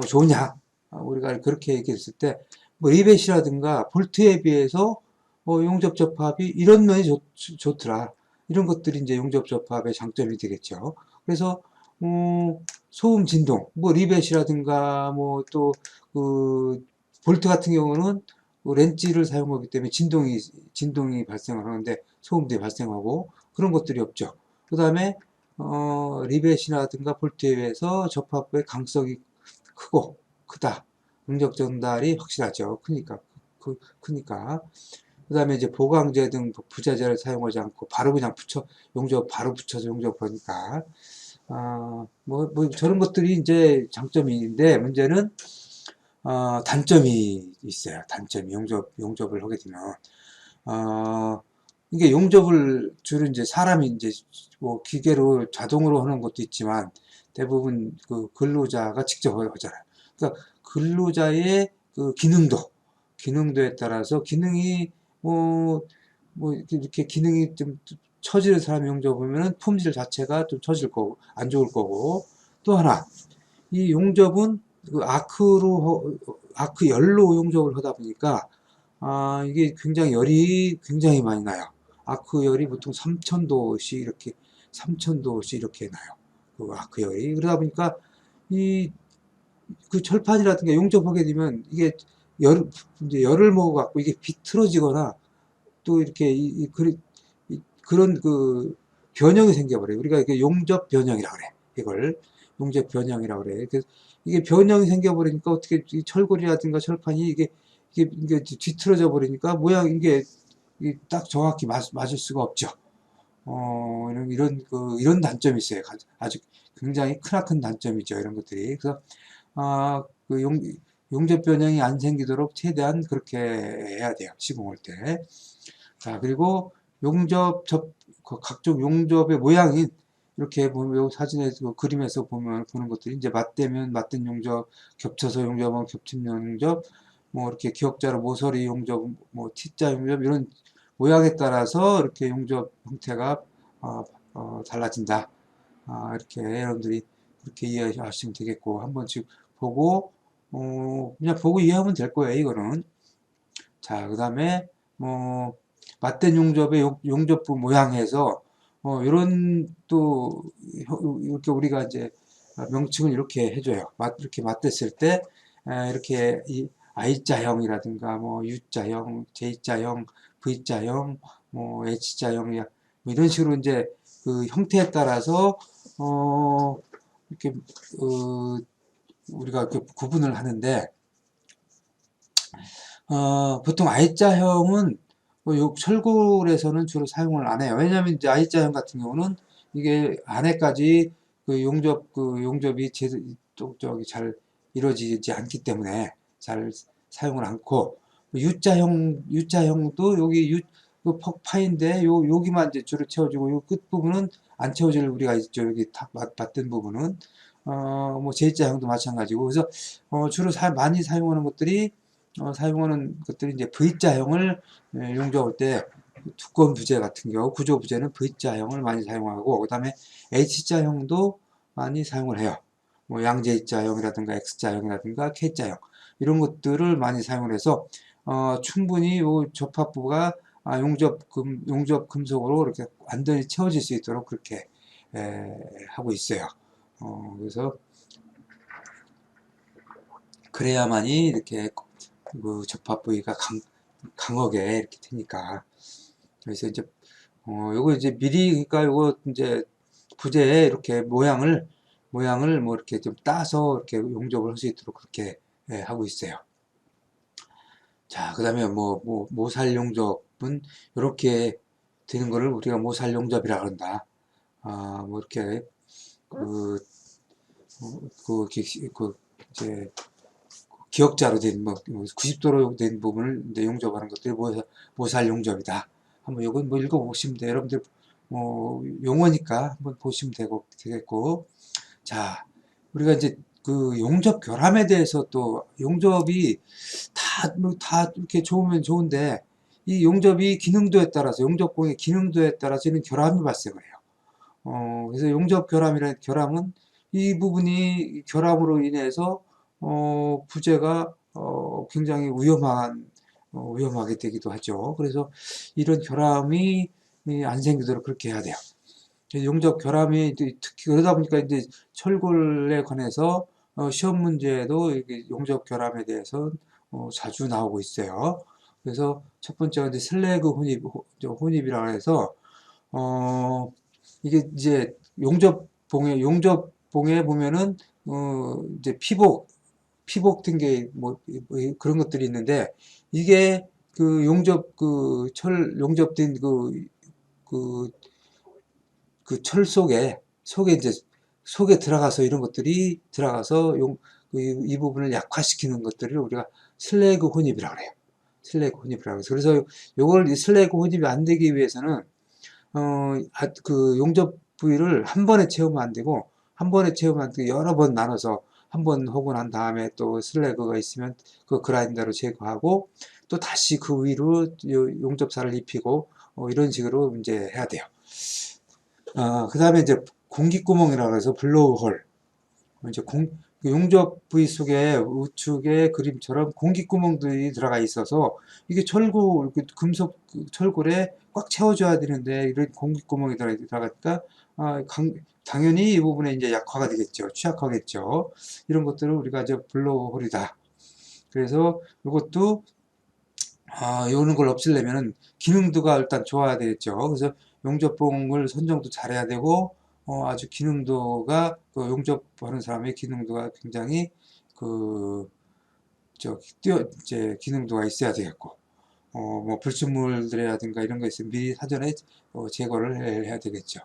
좋냐? 우리가 그렇게 얘기했을 때 뭐 리벳이라든가 볼트에 비해서 용접 접합이 이런 면이 좋더라. 이런 것들이 이제 용접 접합의 장점이 되겠죠. 그래서 소음 진동, 뭐 리벳이라든가 뭐 또 볼트 같은 경우는 렌치를 사용하기 때문에 진동이 발생을 하는데 소음들이 발생하고 그런 것들이 없죠. 그 다음에 리벳이라든가 볼트에 비해서 접합부의 강성이 크다. 응적 전달이 확실하죠. 크니까. 그 다음에 이제 보강제 등 부자재를 사용하지 않고 바로 그냥 용접 바로 붙여서 용접하니까 뭐 저런 것들이 이제 장점이 있는데 문제는 단점이 있어요. 단점이 용접을 하게 되면 이게 용접을 주로 이제 사람이 이제 뭐 기계로 자동으로 하는 것도 있지만 대부분 그 근로자가 직접 하잖아요. 그러니까 근로자의 그 기능도에 따라서 기능이 뭐 이렇게 기능이 좀 처지는 사람이 용접하면은 품질 자체가 좀 처질 거고 안 좋을 거고 또 하나 이 용접은 그 아크 열로 용접을 하다 보니까 이게 굉장히 열이 굉장히 많이 나요. 아크 열이 보통 3000도씩 이렇게 나요. 그 아크 열이 그러다 보니까 이 그 철판이라든가 용접하게 되면 이게 이제 열을 먹어 갖고 이게 비틀어지거나 또 이렇게 그런 그 변형이 생겨버려요. 우리가 이게 용접 변형이라고 그래. 이걸 용접 변형이라고 그래. 그래서 이게 변형이 생겨버리니까 어떻게 이 철골이라든가 철판이 이게 뒤틀어져 버리니까 모양 이게 딱 정확히 맞을 수가 없죠. 이런 단점이 있어요. 아주 굉장히 크나큰 단점이죠. 이런 것들이. 그래서 그 용접 변형이 안 생기도록 최대한 그렇게 해야 돼요. 시공할 때. 자, 그리고 각종 용접의 모양인, 이렇게 보면, 요 사진에서, 그림에서 보는 것들이 이제 맞대면 맞댄 용접, 겹쳐서 용접하면 겹친 용접, 뭐 이렇게 기역자로 모서리 용접, 뭐 T자 용접, 이런 모양에 따라서 이렇게 용접 형태가 달라진다. 이렇게 여러분들이 그렇게 이해하시면 되겠고, 한 번씩 보고, 그냥 보고 이해하면 될 거예요, 이거는. 자, 그 다음에, 맞댄 용접의 용접부 모양에서, 이런 또, 이렇게 우리가 이제 명칭을 이렇게 해줘요. 이렇게 맞댔을 때, 이렇게 이 I자형이라든가, 뭐, U자형, J자형, V자형, 뭐, H자형, 뭐 이런 식으로 이제 그 형태에 따라서, 이렇게, 우리가 이렇게 구분을 하는데, 보통 I자형은 철골에서는 주로 사용을 안 해요. 왜냐하면 이제 I자형 같은 경우는 이게 안에까지 용접이 저기 잘 이루어지지 않기 때문에 잘 사용을 않고 U자형도 여기 그 파인데 여기만 이제 주로 채워지고 요 끝부분은 안 채워질 우리가 있죠. 여기 탁 맞던 부분은 뭐 J자형도 마찬가지고 그래서 주로 많이 사용하는 것들이 이제 V자형을 용접할 때 두꺼운 부재 같은 경우 구조 부재는 V자형을 많이 사용하고 그 다음에 H자형도 많이 사용을 해요. 뭐 양재자형이라든가 X자형이라든가 K자형 이런 것들을 많이 사용을 해서 충분히 이 접합부가 용접 금속으로 이렇게 완전히 채워질 수 있도록 그렇게 하고 있어요. 그래서 그래야만이 이렇게 그 접합 부위가 강하게 이렇게 되니까. 그래서 이제, 요거 이제 미리, 그러니까 요거 이제 부재에 이렇게 모양을 뭐 이렇게 좀 따서 이렇게 용접을 할 수 있도록 그렇게 하고 있어요. 자, 그 다음에 모살 용접은 이렇게 되는 거를 우리가 모살 용접이라 그런다. 뭐 이렇게, 이제, 기역자로 된 90도로 된 부분을 용접하는 것들이 모살 용접이다. 한번 이건 뭐 읽어보시면 돼요. 여러분들 용어니까 한번 보시면 되겠고. 자, 우리가 이제 그 용접 결함에 대해서 또 용접이 다 이렇게 좋으면 좋은데 이 용접이 용접공의 기능도에 따라서 이런 결함이 발생을 해요. 그래서 용접 결함은 이 부분이 결함으로 인해서 부재가 굉장히 위험하게 되기도 하죠. 그래서 이런 결함이 안 생기도록 그렇게 해야 돼요. 용접 결함이 특히 그러다 보니까 이제 철골에 관해서 시험 문제에도 용접 결함에 대해서 자주 나오고 있어요. 그래서 첫 번째가 이제 슬래그 혼입이라고 해서, 이게 이제 용접봉에 보면은, 이제 피복 된 게 뭐 그런 것들이 있는데, 이게 그 용접된 그, 철 속에 이제, 속에 들어가서 이런 것들이 들어가서 이 부분을 약화시키는 것들을 우리가 슬래그 혼입이라고 그래요. 슬래그 혼입이라고 해서. 그래서 요걸 이 슬래그 혼입이 안 되기 위해서는, 그 용접 부위를 한 번에 채우면 안 되고, 한 번에 채우면 안 되고, 여러 번 나눠서 한 번 호고 난 다음에 또 슬래그가 있으면 그 그라인더로 제거하고, 또 다시 그 위로 용접사를 입히고, 이런 식으로 이제 해야 돼요. 그 다음에 이제 공기구멍이라고 해서 블로우홀. 이제 그 용접 부위 속에 우측의 그림처럼 공기구멍들이 들어가 있어서 이게 금속 철골에 꽉 채워줘야 되는데 이런 공기구멍이 들어가니까 당연히 이 부분에 이제 약화가 되겠죠. 취약하겠죠. 이런 것들을 우리가 이제 블로우홀이다. 그래서 이것도 이런 걸 없애려면은 기능도가 일단 좋아야 되겠죠. 그래서 용접봉을 선정도 잘해야 되고, 아주 기능도가, 그 용접하는 사람의 기능도가 굉장히, 그, 이제 기능도가 있어야 되겠고, 뭐 불순물들이라든가 이런 거 있으면 미리 사전에 제거를 해야 되겠죠.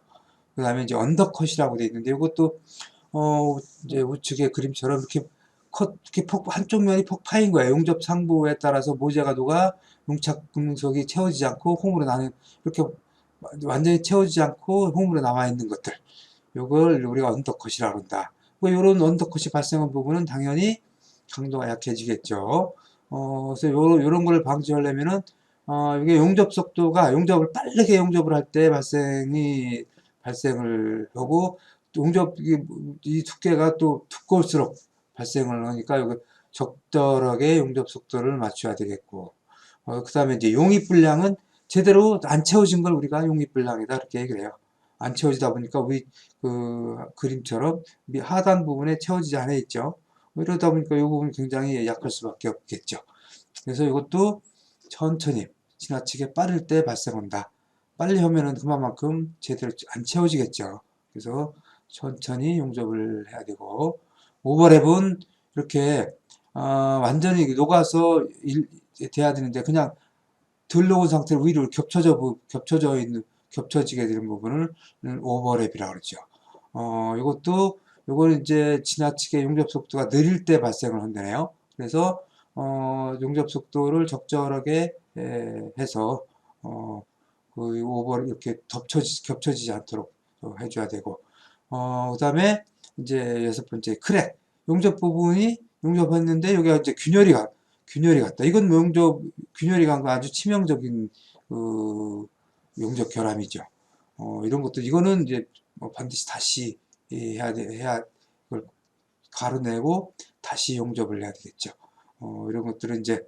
그 다음에 이제 언더컷이라고 돼 있는데, 이것도, 이제 우측의 그림처럼 이렇게 한쪽 면이 폭파인 거예요. 용접 상부에 따라서 모재가도가 용착 금속이 채워지지 않고 홈으로 나는, 이렇게 완전히 채워지지 않고 홈으로 남아 있는 것들. 요걸 우리가 언더컷이라고 한다. 뭐 요런 언더컷이 발생한 부분은 당연히 강도가 약해지겠죠. 그래서 요런 걸 방지하려면은, 이게 용접을 빠르게 용접을 할 때 발생을 하고, 이 두께가 또 두꺼울수록 발생을 하니까, 여기 적절하게 용접 속도를 맞춰야 되겠고, 그 다음에 이제 용입 분량은 제대로 안 채워진 걸 우리가 용입 분량이다, 이렇게 얘기를 해요. 안 채워지다 보니까 그 그림처럼 하단 부분에 채워지지 않아 있죠. 이러다 보니까 이 부분이 굉장히 약할 수밖에 없겠죠. 그래서 이것도 천천히 지나치게 빠를 때 발생한다. 빨리 하면은 그만큼 제대로 안 채워지겠죠. 그래서 천천히 용접을 해야 되고, 오버랩은 이렇게 완전히 녹아서 돼야 되는데, 그냥 덜 녹은 상태로 위로 겹쳐지게 되는 부분을 오버랩이라고 그러죠. 요거는 이제 지나치게 용접 속도가 느릴 때 발생을 한다네요. 그래서 용접 속도를 적절하게 해서 이렇게 겹쳐지지 않도록 해줘야 되고, 그 다음에 이제 여섯 번째 크랙. 용접했는데 여기가 이제 균열이 갔다. 이건 균열이 간 거 아주 치명적인 용접 결함이죠. 이런 것도 이거는 이제 반드시 다시 그걸 가려내고 다시 용접을 해야 되겠죠. 이런 것들은 이제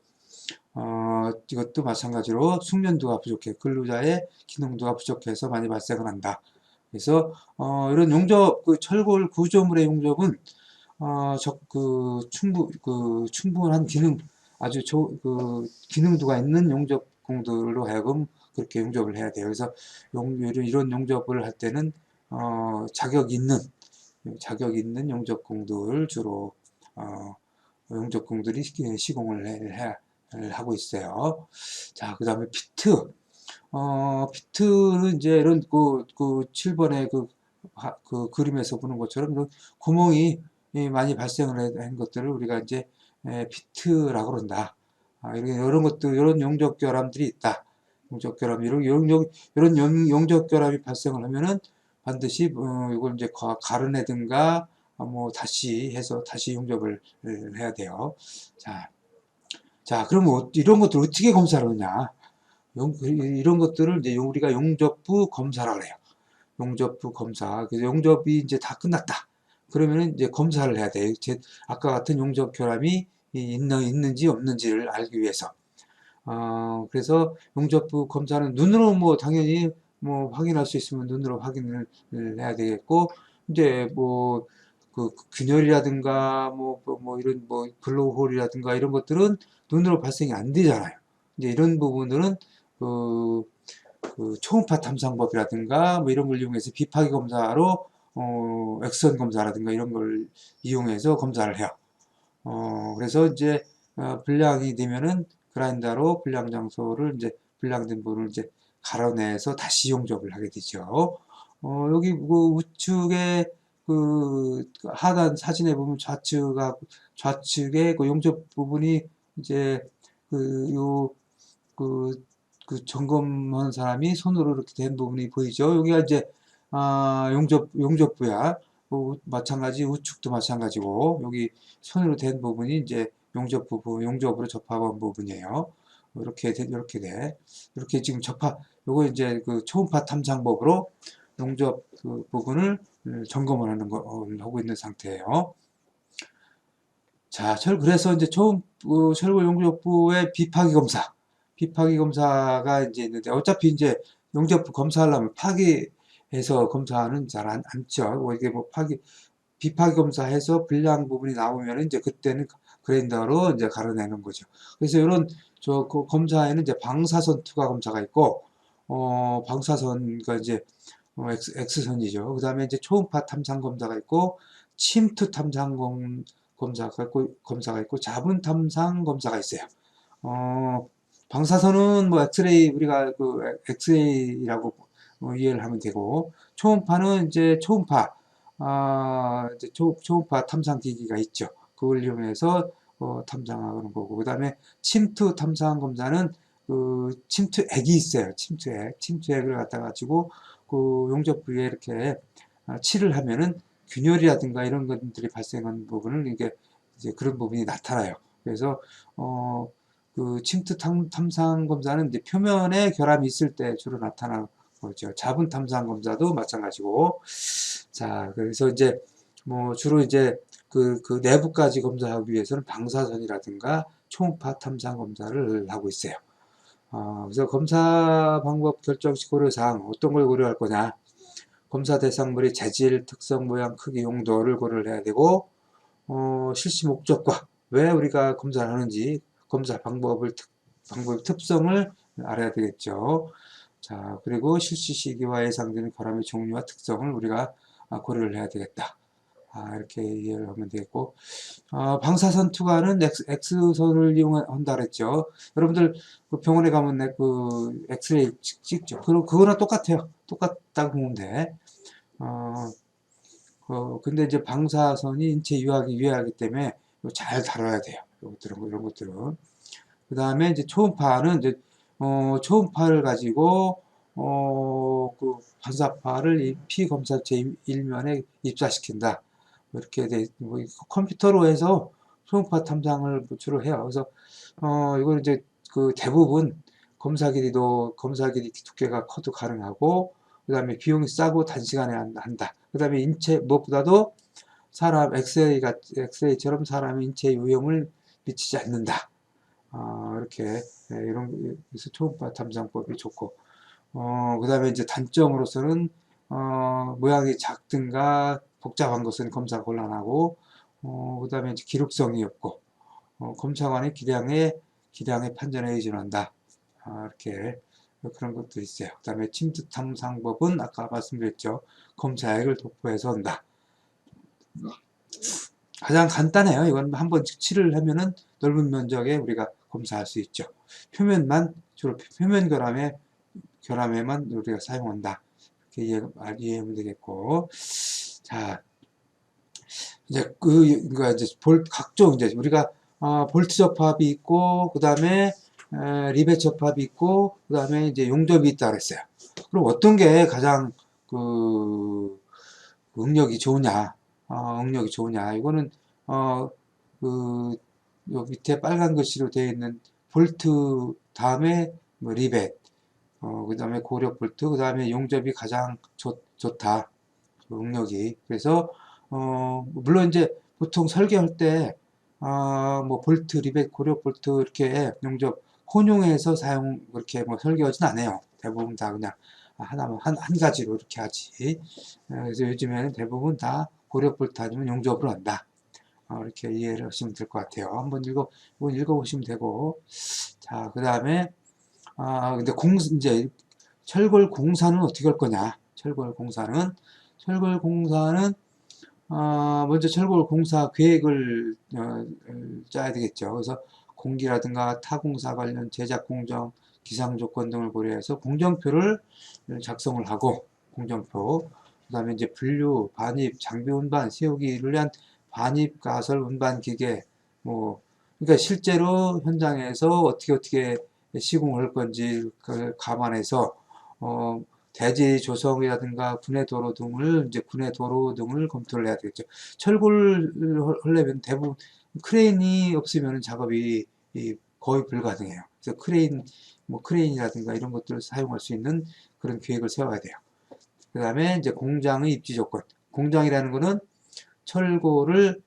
이것도 마찬가지로 숙련도가 부족해, 근로자의 기능도가 부족해서 많이 발생을 한다. 그래서 이런 철골 구조물의 용접은 충분한 아주 기능도가 있는 용접공들로 하여금 그렇게 용접을 해야 돼요. 그래서 이런 용접을 할 때는 자격 있는 용접공들을 주로 용접공들이 시공을 하고 있어요. 자, 그 다음에 피트는 이제 이런 7번의 그 그림에서 보는 것처럼 구멍이 많이 발생을 한 것들을 우리가 이제 피트라고 그런다. 이런 것들, 이런 용접 결함들이 있다. 용접 결함, 이런 용접 결함이 발생을 하면은 반드시 이걸 이제 가르내든가 뭐 다시 해서 다시 용접을 해야 돼요. 자, 그럼 이런 것들 어떻게 검사를 하냐? 이런 것들을 이제 우리가 용접부 검사라고 그래요. 용접부 검사. 그래서 용접이 이제 다 끝났다. 그러면은 이제 검사를 해야 돼요. 아까 같은 용접 결함이 있는지 없는지를 알기 위해서. 그래서 용접부 검사는 눈으로 뭐 당연히 뭐 확인할 수 있으면 눈으로 확인을 해야 되겠고, 이제 뭐 그 균열이라든가 뭐 이런 뭐 블로우홀이라든가 이런 것들은 눈으로 발생이 안 되잖아요. 이제 이런 부분들은 그, 그 초음파 탐상법이라든가 뭐 이런 걸 이용해서 비파기 검사로 엑선 검사라든가 이런 걸 이용해서 검사를 해요. 그래서 이제 불량이 되면은 그라인더로 불량 장소를 이제 불량된 부분을 이제 갈아내서 다시 용접을 하게 되죠. 여기 그 우측에 그 하단 사진에 보면 좌측에 그 용접 부분이 이제 그 요 그 점검하는 사람이 손으로 이렇게 된 부분이 보이죠. 여기가 이제 용접부야. 마찬가지 우측도 마찬가지고 여기 손으로 된 부분이 이제 용접 부분, 용접으로 접합한 부분이에요. 이렇게 지금 요거 이제 그 초음파 탐상법으로 용접 그 부분을 점검을 하고 있는 상태예요. 자, 그래서 이제 철골 용접부의 비파기 검사가 이제 있는데, 어차피 이제 용접부 검사하려면 파기해서 검사는 잘 않죠. 뭐 이게 뭐 비파기 검사해서 불량 부분이 나오면 이제 그때는 그라인더로 이제 갈아내는 거죠. 그래서 이런 그 검사에는 이제 방사선 투과 검사가 있고, 방사선과 이제 X선이죠. 그 다음에 이제 초음파 탐상 검사가 있고, 침투 탐상 검사가 있고, 자분 탐상 검사가 있어요. 방사선은 뭐 엑스레이, 우리가 그 엑스레이라고 이해를 하면 되고, 초음파는 이제 이제 초음파 탐상 기기가 있죠. 그걸 이용해서 탐상하는 거고, 그 다음에 침투 탐상 검사는 그 침투액이 있어요. 침투액을 갖다 가지고 그 용접 부위에 이렇게 칠을 하면은 균열이라든가 이런 것들이 발생하는 부분을 이제 그런 부분이 나타나요. 그래서 그 침투 탐상 검사는 이제 표면에 결함이 있을 때 주로 나타나는 거죠. 자분 탐상 검사도 마찬가지고. 자, 그래서 이제 뭐 주로 이제 그 내부까지 검사하기 위해서는 방사선이라든가 초음파 탐상 검사를 하고 있어요. 그래서 검사 방법 결정 시 고려사항 어떤 걸 고려할 거냐. 검사 대상물의 재질, 특성, 모양, 크기, 용도를 고려를 해야 되고, 실시 목적과 왜 우리가 검사를 하는지, 검사 방법의 특성을 알아야 되겠죠. 자, 그리고 실시 시기와 예상되는 결함의 종류와 특성을 우리가 고려를 해야 되겠다. 이렇게 이해를 하면 되겠고, 방사선 투과는 X선을 이용한다 그랬죠. 여러분들 그 병원에 가면 그 엑스레이 찍죠. 그거랑 똑같아요. 똑같다고 보면 돼. 근데 이제 방사선이 인체 유해하기 때문에 잘 다뤄야 돼요. 이런 것들은. 그 다음에 이제 초음파는 이제, 초음파를 가지고, 그 반사파를 이 피 검사체 일면에 입사시킨다. 이렇게 뭐 컴퓨터로 해서 초음파 탐상을 주로 해요. 그래서, 이걸 이제 그 대부분 검사 길이 두께가 커도 가능하고, 그 다음에 비용이 싸고 단시간에 한다. 그 다음에 무엇보다도 엑스레이처럼 사람의 인체에 위험을 미치지 않는다. 이렇게, 그래서 초음파 탐상법이 좋고, 그 다음에 이제 단점으로서는, 모양이 작든가 복잡한 것은 검사 곤란하고, 그 다음에 이제 기록성이 없고, 검사관의 기량의 판단에 의존한다. 이렇게 그런 것도 있어요. 그 다음에 침투 탐상법은 아까 말씀드렸죠. 검사액을 도포해서 한다. 가장 간단해요. 이건 한번 칠을 하면은 넓은 면적에 우리가 검사할 수 있죠. 주로 표면 결함에만 우리가 사용한다. 이렇게 이해하면 되겠고. 자, 이제 각종 이제 우리가 볼트 접합이 있고, 그 다음에 리벳 접합이 있고, 그 다음에 이제 용접이 있다 그랬어요. 그럼 어떤 게 가장 응력이 좋으냐? 이거는 요 밑에 빨간 글씨로 되어 있는 볼트 다음에 뭐 리벳, 그 다음에 고력 볼트, 그 다음에 용접이 가장 좋다. 응력이. 그래서 물론 이제 보통 설계할 때 뭐 볼트, 리벳, 고력 볼트 이렇게 용접 혼용해서 그렇게 뭐 설계하진 않아요. 대부분 다 그냥 한 가지로 이렇게 하지. 그래서 요즘에는 대부분 다 고력불타 아니면 용접을 한다. 이렇게 이해를 하시면 될 것 같아요. 한번 이건 읽어보시면 되고. 자, 그 다음에, 근데 이제, 철골 공사는 어떻게 할 거냐. 철골 공사는, 먼저 철골 공사 계획을, 짜야 되겠죠. 그래서 공기라든가 타공사 관련 제작 공정, 기상 조건 등을 고려해서 공정표를 작성을 하고, 공정표. 그 다음에 이제 분류, 반입, 장비 운반, 세우기를 위한 반입, 가설, 운반 기계, 그러니까 실제로 현장에서 어떻게 시공을 할 건지 그걸 감안해서, 대지 조성이라든가 군내 도로 등을 검토를 해야 되겠죠. 철골을 하려면 대부분 크레인이 없으면 작업이 거의 불가능해요. 그래서 크레인이라든가 이런 것들을 사용할 수 있는 그런 계획을 세워야 돼요. 그 다음에 이제 공장의 입지 조건. 공장이라는 거는 철골을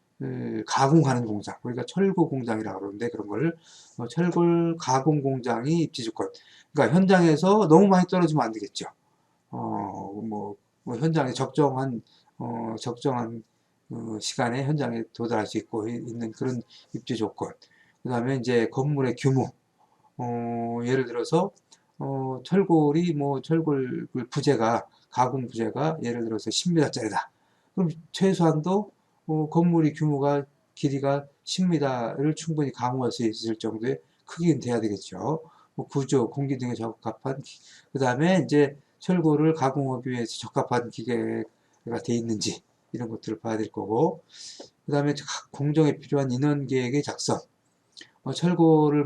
가공하는 공장, 우리가 철구 공장이라고 그러는데 그런 걸 철골 가공 공장이 입지 조건. 그러니까 현장에서 너무 많이 떨어지면 안 되겠죠. 현장에 적정한 시간에 현장에 도달할 수 있고 있는 그런 입지 조건. 그 다음에 이제 건물의 규모. 예를 들어서 철골 부재가 가공 부재가 예를 들어서 10m짜리다. 그럼 최소한도 건물이 길이가 10m를 충분히 가공할 수 있을 정도의 크기는 돼야 되겠죠. 구조, 공기 등에 적합한, 그 다음에 이제 철골을 가공하기 위해서 적합한 기계가 돼 있는지, 이런 것들을 봐야 될 거고, 그 다음에 각 공정에 필요한 인원 계획의 작성, 철골을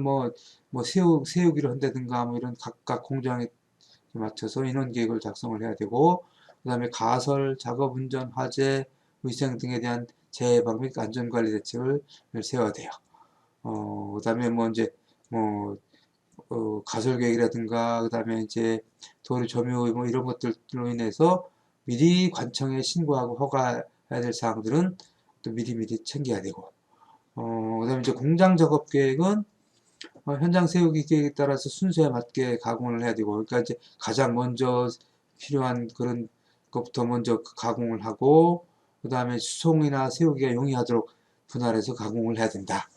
세우기로 한다든가, 이런 각각 공정에 맞춰서 인원 계획을 작성을 해야 되고, 그 다음에 가설, 작업, 운전, 화재, 위생 등에 대한 재해방 및 안전관리 대책을 세워야 돼요. 그 다음에 가설 계획이라든가, 그 다음에 이제 도로 점유 이런 것들로 인해서 미리 관청에 신고하고 허가해야 될 사항들은 또 미리 챙겨야 되고, 그 다음에 이제 공장 작업 계획은 현장 세우기 계획에 따라서 순서에 맞게 가공을 해야 되고, 그러니까 이제 가장 먼저 필요한 그런 것부터 먼저 가공을 하고, 그 다음에 수송이나 세우기가 용이하도록 분할해서 가공을 해야 된다.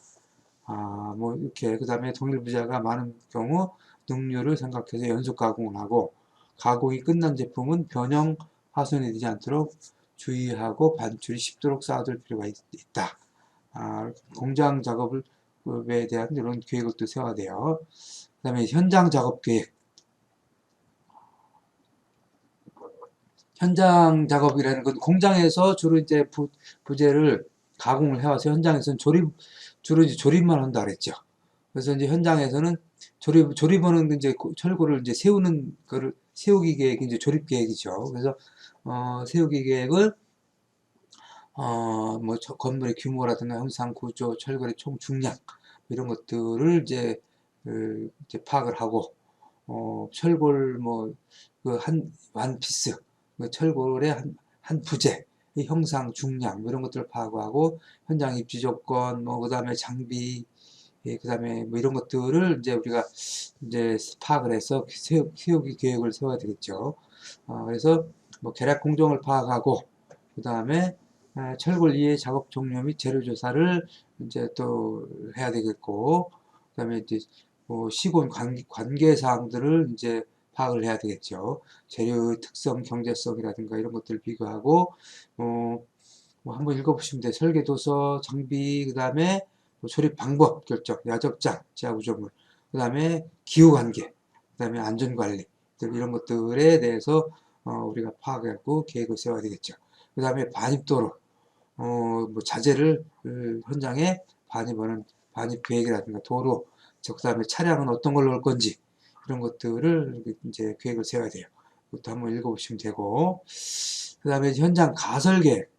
이렇게, 그 다음에 동일부자가 많은 경우 능률을 생각해서 연속 가공을 하고, 가공이 끝난 제품은 변형, 파손이 되지 않도록 주의하고 반출이 쉽도록 쌓아둘 필요가 있다. 공장 작업에 대한 이런 계획을 또 세워야 돼요. 그 다음에 현장 작업 계획. 현장 작업이라는 건 공장에서 주로 이제 부재를 가공을 해와서 현장에서는 주로 이제 조립만 한다 그랬죠. 그래서 이제 현장에서는 조립하는 이제 철골을 이제 세우기 계획이 이제 조립 계획이죠. 그래서 세우기 계획을 건물의 규모라든가 형상 구조, 철골의 총 중량 이런 것들을 이제 파악을 하고 철골 한 피스 철골의 한 부재 의 형상 중량 이런 것들을 파악하고 현장 입지 조건 그 다음에 장비 그 다음에 이런 것들을 이제 우리가 이제 파악을 해서 세우기 계획을 세워야 되겠죠. 그래서 계략 공정을 파악하고 그 다음에 철골 이해 작업 종료 및 재료 조사를 이제 또 해야 되겠고, 그 다음에 이제 시공 관계 사항들을 이제 파악을 해야 되겠죠. 재료의 특성, 경제성이라든가 이런 것들을 비교하고, 한번 읽어보시면 돼요. 설계 도서, 장비, 그 다음에 조립 방법 결정, 야적장, 지하 구조물, 그 다음에 기후 관계, 그 다음에 안전 관리 이런 것들에 대해서 우리가 파악하고 계획을 세워야 되겠죠. 그 다음에 반입도로, 자재를 현장에 반입하는 반입 계획이라든가 도로, 그 다음에 차량은 어떤 걸로 올 건지 이런 것들을 이제 계획을 세워야 돼요. 그것도 한번 읽어보시면 되고, 그 다음에 현장 가설 계획,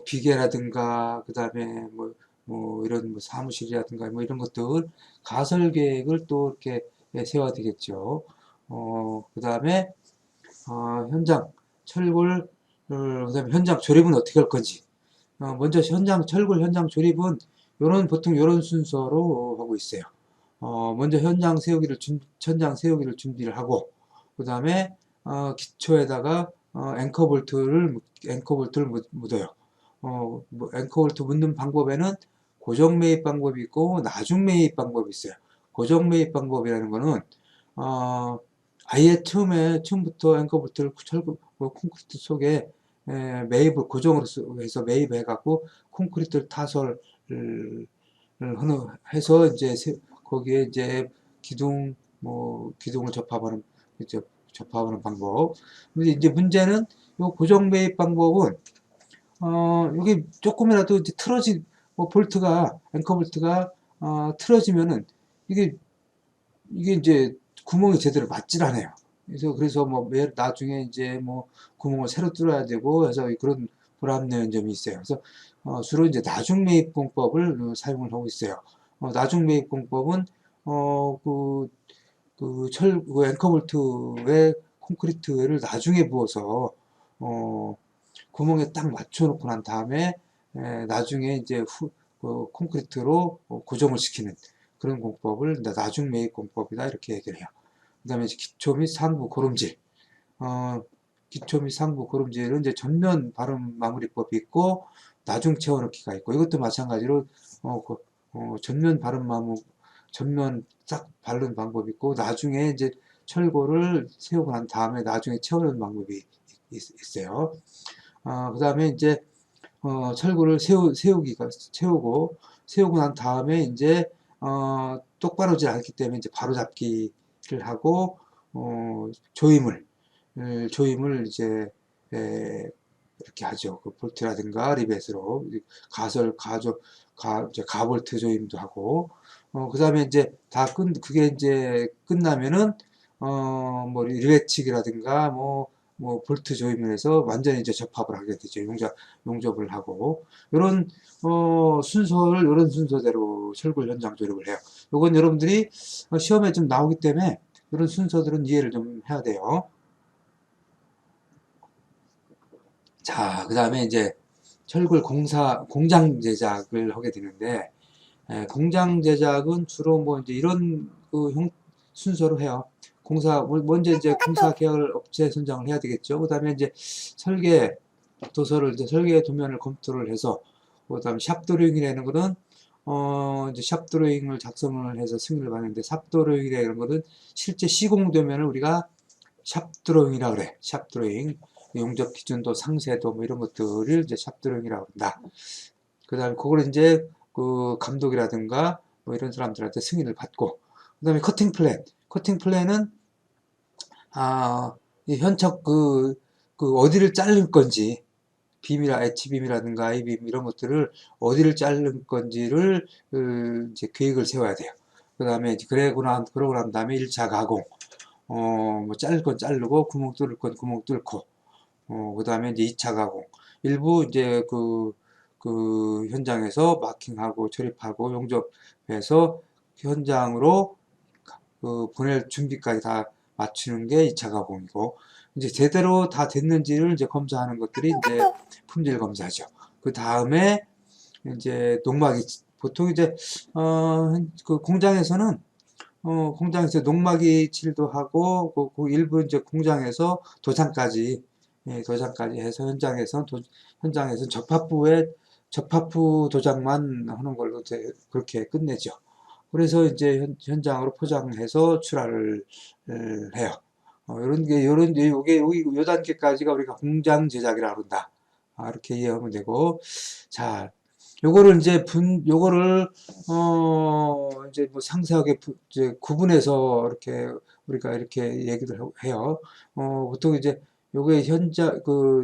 비계라든가 그 다음에 이런 사무실이라든가 이런 것들 가설 계획을 또 이렇게 세워야 되겠죠. 그 다음에 현장 철골 그다음에 현장 조립은 어떻게 할 건지. 먼저 철골 현장 조립은 보통 이런 순서로 하고 있어요. 먼저 현장 세우기를 준비를 하고, 그 다음에 기초에다가 앵커볼트를 묻어요. 뭐 앵커볼트 묻는 방법에는 고정 매입 방법이 있고 나중 매입 방법이 있어요. 고정 매입 방법이라는 거는 아예 처음부터 앵커볼트를 콘크리트 속에 매입을 고정으로 해서 매입해 갖고 콘크리트를 타설 해서 이제 거기에 이제 기둥을 접합하는 방법. 근데 이제 문제는 요 고정 매입 방법은 여기 조금이라도 이제 볼트가 앵커 볼트가 틀어지면은 이게 이제 구멍이 제대로 맞질 않아요. 그래서 뭐 나중에 이제 뭐 구멍을 새로 뚫어야 되고 해서 그런 불합리한 점이 있어요. 그래서 주로 이제 나중 매입 공법을 사용을 하고 있어요. 나중 매입 공법은 앵커볼트에 콘크리트를 나중에 부어서 구멍에 딱 맞춰놓고 난 다음에 나중에 이제 콘크리트로 고정을 시키는 그런 공법을 나중 매입 공법이다 이렇게 얘기를 해요. 그 다음에 기초 및 상부 고름질. 기초 및 상부 고름질은 이제 전면 바름 마무리법이 있고 나중 채워넣기가 있고 이것도 마찬가지로 전면 싹 바르는 방법이 있고 나중에 이제 철골을 세우고 난 다음에 나중에 채우는 방법이 있어요. 그 다음에 이제 철골을 세우고 난 다음에 이제 똑바로지 않기 때문에 이제 바로 잡기를 하고 조임을 이제 이렇게 하죠. 그 볼트라든가 리벳으로 가볼트 조임도 하고 그 다음에 이제 그게 이제 끝나면은 뭐 리벳치기라든가 뭐 볼트 조임을 해서 완전히 이제 접합을 하게 되죠. 용접을 하고 이런 이런 순서대로 철골 현장 조립을 해요. 이건 여러분들이 시험에 좀 나오기 때문에 이런 순서들은 이해를 좀 해야 돼요. 자, 그 다음에 이제 철골 공장 제작을 하게 되는데, 공장 제작은 주로 뭐 이제 이런 순서로 해요. 먼저 이제 공사 계열 업체 선정을 해야 되겠죠. 그 다음에 이제 설계 도면을 검토를 해서, 그 다음에 샵 드로잉이라는 거는, 이제 샵 드로잉을 작성을 해서 승인을 받는데, 샵 드로잉이라는 거는 실제 시공 도면을 우리가 샵 드로잉이라 그래. 샵 드로잉. 용접 기준도, 상세도, 뭐 이런 것들을 이제 샵 드로잉이라고 한다. 그 다음에 그걸 이제 그 감독이라든가 뭐 이런 사람들한테 승인을 받고, 그 다음에 커팅 플랜. 커팅 플랜은, 이 현착 어디를 자를 건지, H빔이라든가 I빔 이런 것들을 어디를 자를 건지를 이제 계획을 세워야 돼요. 그 다음에 그러고 난 다음에 1차 가공. 뭐 자를 건 자르고 구멍 뚫을 건 구멍 뚫고 그 다음에 이제 2차 가공 일부 이제 그 현장에서 마킹하고 조립하고 용접해서 현장으로 보낼 준비까지 다 맞추는 게 2차 가공이고 이제 제대로 다 됐는지를 이제 검사하는 것들이 이제 품질 검사죠. 그 다음에 이제 농막이 보통 이제 그 공장에서 농막이 칠도 하고, 그 일부 이제 공장에서 도장까지 해서 현장에서 접합부 도장만 하는 걸로 그렇게 끝내죠. 그래서 이제 현장으로 포장해서 출하를 해요. 요 단계까지가 우리가 공장 제작이라고 그런다. 이렇게 이해하면 되고, 자, 요거를 이제 뭐 상세하게 이제 구분해서 우리가 이렇게 얘기를 해요. 보통 이제 요게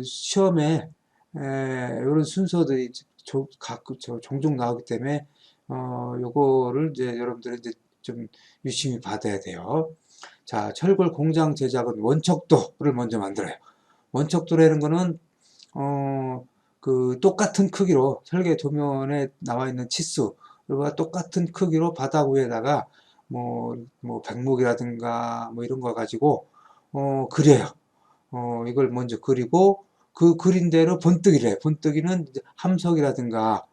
시험에 요런 순서들이 종종 나오기 때문에 요거를 이제 여러분들이 이제 좀 유심히 받아야 돼요. 자, 철골 공장 제작은 원척도를 먼저 만들어요. 원척도라는 거는 똑같은 크기로 설계 도면에 나와 있는 치수와 똑같은 크기로 바닥 위에다가 뭐 백목이라든가 뭐 이런 거 가지고 그려요. 이걸 먼저 그리고 그 그린 대로 본뜨기를 해요. 본뜨기는 함석이라든가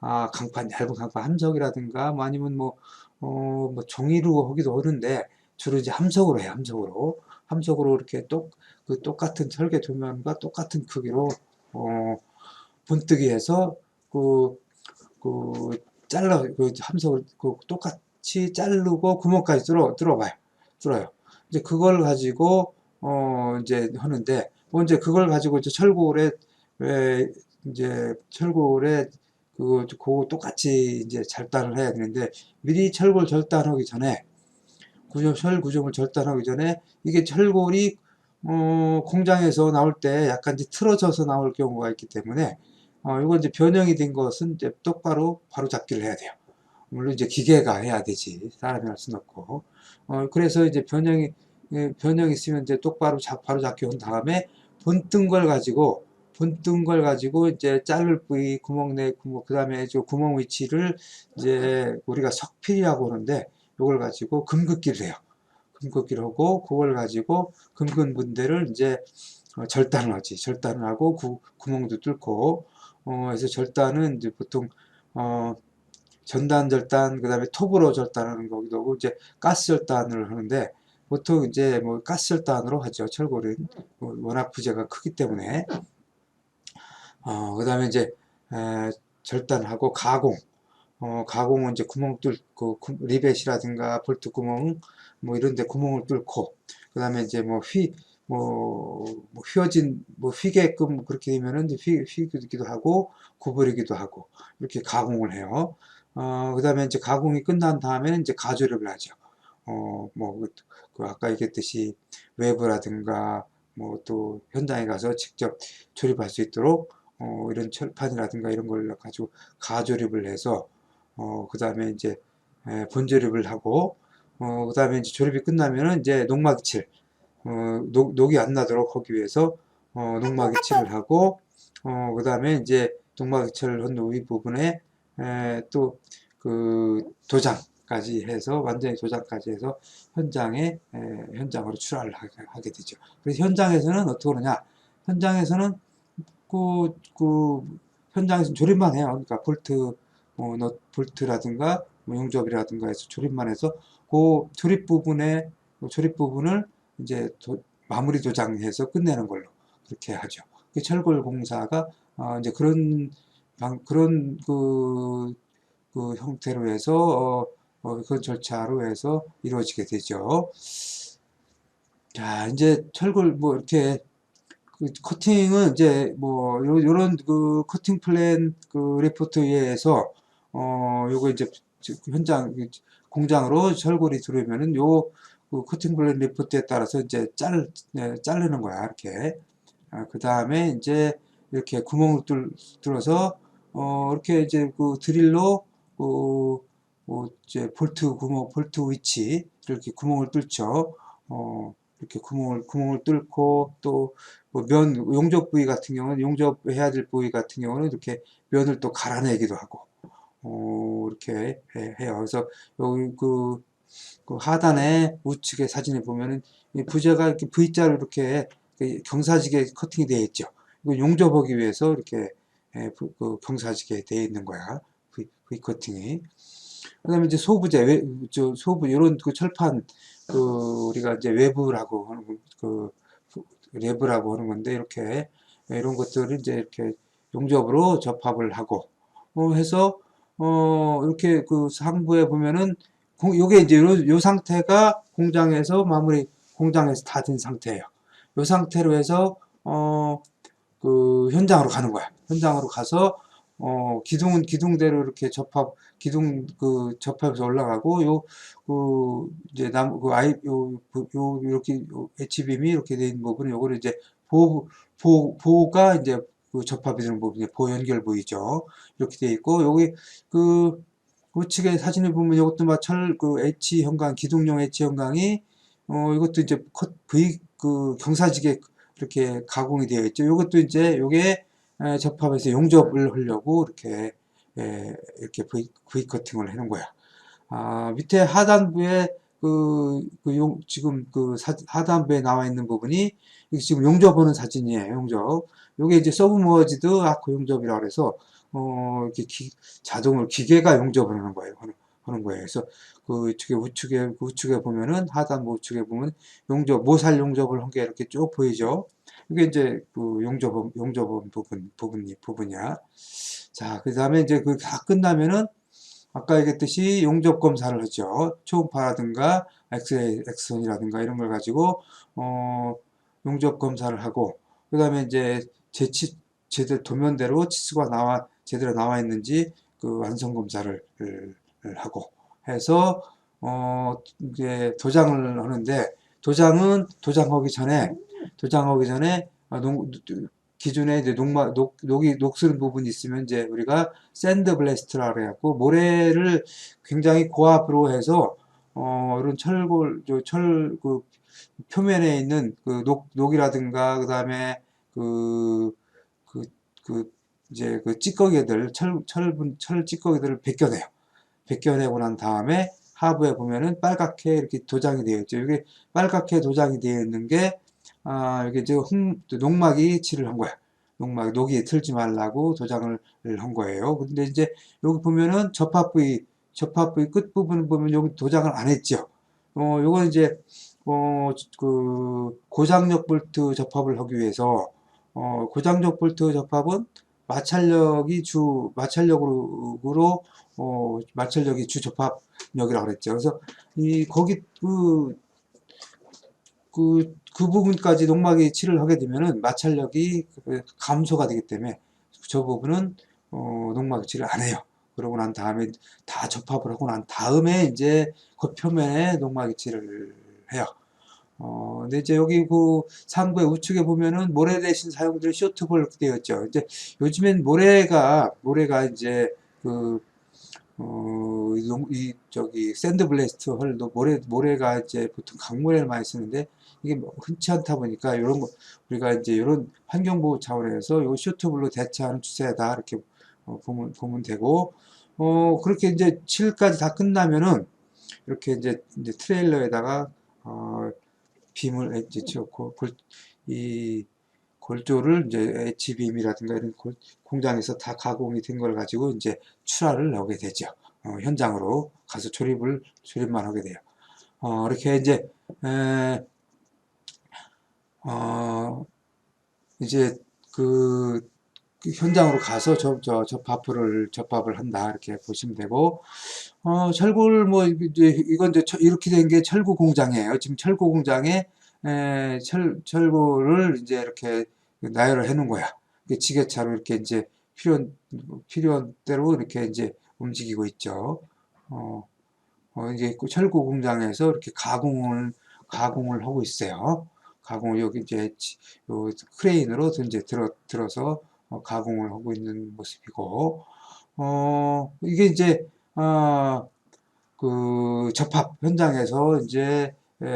얇은 강판 함석이라든가 뭐 아니면 뭐 종이로 하기도 하는데 주로 이제 함석으로 해요. 함석으로 이렇게 그 똑같은 설계 도면과 똑같은 크기로 본뜨기 해서 그, 그 함석을 똑같이 자르고 구멍까지 뚫어요. 이제 그걸 가지고 이제 하는데, 이제 그걸 가지고 이제 철골에 왜 이제 철골에 그거 똑같이 이제 절단을 해야 되는데, 미리 철골 절단하기 전에 철 구조물 절단하기 전에 이게 철골이 공장에서 나올 때 약간 이제 틀어져서 나올 경우가 있기 때문에 이건 이제 변형이 된 것은 이제 똑바로 바로 잡기를 해야 돼요. 물론 이제 기계가 해야 되지 사람이 할 수는 없고 그래서 이제 변형이 있으면 이제 똑바로 바로 잡기 한 다음에 본뜬 걸 가지고 이제 자를 부위 그 다음에 구멍 위치를 이제 우리가 석필이라고 하는데 이걸 가지고 금긋기를 해요. 금긋기를 하고 그걸 가지고 금근 분대를 이제 절단을 하지. 절단을 하고 구멍도 뚫고 그래서 절단은 이제 보통 전단 절단, 그 다음에 톱으로 절단하는 거기도 하고, 이제 가스 절단을 하는데, 보통 이제 뭐 가스 절단으로 하죠. 철골은. 워낙 부재가 크기 때문에. 그 다음에 이제, 절단하고 가공은 이제 구멍 뚫고, 리벳이라든가 볼트 구멍, 뭐 이런 데 구멍을 뚫고, 그 다음에 이제 휘어진, 휘게끔 그렇게 되면은 이제 휘기도 하고, 구부리기도 하고, 이렇게 가공을 해요. 그 다음에 이제 가공이 끝난 다음에는 이제 가조립을 하죠. 아까 얘기했듯이 외부라든가, 또 현장에 가서 직접 조립할 수 있도록, 이런 철판이라든가 이런 걸 가지고 가조립을 해서, 그 다음에 이제, 본조립을 하고, 그 다음에 이제 조립이 끝나면은 이제 녹막이칠, 녹이 안 나도록 하기 위해서, 녹막이칠을 하고, 그 다음에 이제 녹막이칠을 한 윗부분에, 또 도장까지 해서 완전히 도장까지 해서 현장으로 출하를 하게 되죠. 그래서 현장에서는 어떻게 그러냐? 현장에서는 현장에서 조립만 해요. 그러니까 볼트라든가 용접이라든가 해서 조립만 해서 조립 부분을 이제 마무리 도장해서 끝내는 걸로 그렇게 하죠. 철골 공사가 이제 그런 형태로 해서 그런 절차로 해서 이루어지게 되죠. 자, 이제 철골 이렇게 커팅은 이제 요런 커팅 플랜 리포트에 의해서 요거 이제 공장으로 철골이 들어오면은 커팅 플랜 리포트에 따라서 이제 자르는 거야, 이렇게. 그 다음에 이제 이렇게 구멍을 뚫어서 이렇게 이제 드릴로 이제 볼트 위치 이렇게 구멍을 뚫죠. 이렇게 구멍을 뚫고 또 용접 부위 같은 경우는 용접해야 될 부위 같은 경우는 이렇게 면을 또 갈아내기도 하고 이렇게 해요. 그래서 여기 하단에 우측에 사진에 보면은 부재가 이렇게 V자로 이렇게 경사지게 커팅이 되어 있죠. 이거 용접하기 위해서 이렇게 경사지게 되어 있는 거야. V 커팅이. 그 다음에 이제 소부재, 이런 철판, 우리가 이제 외부라고 하는, 내부라고 하는 건데, 이렇게, 이런 것들을 이제 이렇게 용접으로 접합을 하고, 해서, 이렇게 상부에 보면은, 요게 이제 요 상태가 공장에서 다 된 상태예요. 요 상태로 해서, 현장으로 가는 거야. 현장으로 가서, 기둥대로 이렇게 접합에서 올라가고, 이제 이렇게, H빔이 이렇게 돼 있는 부분은 요거를 이제 보가 이제 접합이 되는 부분이 보 연결 부위죠. 이렇게 돼 있고, 여기 우측에 사진을 보면 이것도 H 형광, 기둥용 H 형광이, 이것도 이제 경사지게 이렇게 가공이 되어 있죠. 이것도 이제 요게 접합해서 용접을 하려고 이렇게 V 커팅을 해놓은 거야. 밑에 하단부에 지금 하단부에 나와 있는 부분이 지금 용접하는 사진이에요. 용접. 요게 이제 서브머지드 아크 용접이라고 해서 이렇게 자동으로 기계가 용접을 하는 거예요. 그래서 우측에 보면은, 하단부 우측에 보면 모살 용접을 한 게 이렇게 쭉 보이죠. 이게 이제 그 용접원 부분이야. 자, 그 다음에 이제 그 다 끝나면은, 아까 얘기했듯이 용접 검사를 하죠. 초음파라든가 엑스선이라든가 이런 걸 가지고 용접 검사를 하고, 그 다음에 이제 제대로 도면대로 치수가 제대로 나와 있는지 그 완성 검사를 하고 해서 이제 도장을 하는데, 도장하기 전에 기존에 이제 녹슬은 부분이 있으면 이제 우리가 샌드 블래스트라 그래갖고 모래를 굉장히 고압으로 해서 이런 그 표면에 있는 그 녹이라든가 그다음에 그 그 그 이제 그 찌꺼기들 철 찌꺼기들을 벗겨내고 난 다음에 하부에 보면은 빨갛게 이렇게 도장이 되어 있죠. 이게 빨갛게 도장이 되어 있는 게 이게 이제 농막이 칠을 한 거야. 녹이 틀지 말라고 도장을 한 거예요. 근데 이제 여기 보면은 접합 부위 끝부분 보면 여기 도장을 안 했죠. 요건 이제 그 고장력 볼트 접합을 하기 위해서 고장력 볼트 접합은 마찰력이 주 접합력이라고 그랬죠. 그래서 거기 그 부분까지 농막이 칠을 하게 되면은 마찰력이 감소가 되기 때문에 저 부분은 농막 칠을 안 해요. 그러고 난 다음에 다 접합을 하고 난 다음에 이제 그 표면에 농막 칠을 해요. 근데 이제 여기 그 상부의 우측에 보면은 모래 대신 사용될 쇼트볼 이렇게 되어 있죠. 이제 요즘엔 모래가 이제 그 샌드 블래스트 헐도 모래가 이제 보통 강모래를 많이 쓰는데 이게 뭐 흔치 않다 보니까 이런 거 우리가 이제 이런 환경보호 차원에서 요 쇼트블로 대체하는 추세다 이렇게 보면 되고 그렇게 이제 칠까지 다 끝나면은 이렇게 이제 트레일러에다가 빔을 이제 이 골조를 이제 H빔이라든가 이런 공장에서 다 가공이 된 걸 가지고 이제 출하를 하게 되죠. 현장으로 가서 조립만 하게 돼요. 이렇게 이제 이제 그 현장으로 가서 접합을 한다 이렇게 보시면 되고 철골 뭐 이제 이건 이제 이렇게 된 게 철구 공장이에요. 지금 철구 공장에 철골을 이제 이렇게 나열을 해 놓은 거야. 지게차로 이렇게 이제 필요한 대로 이렇게 이제 움직이고 있죠. 이제 그 철구 공장에서 이렇게 가공을 하고 있어요. 여기 이제 요 크레인으로 이제 들어서 가공을 하고 있는 모습이고, 이게 이제, 그 접합 현장에서 이제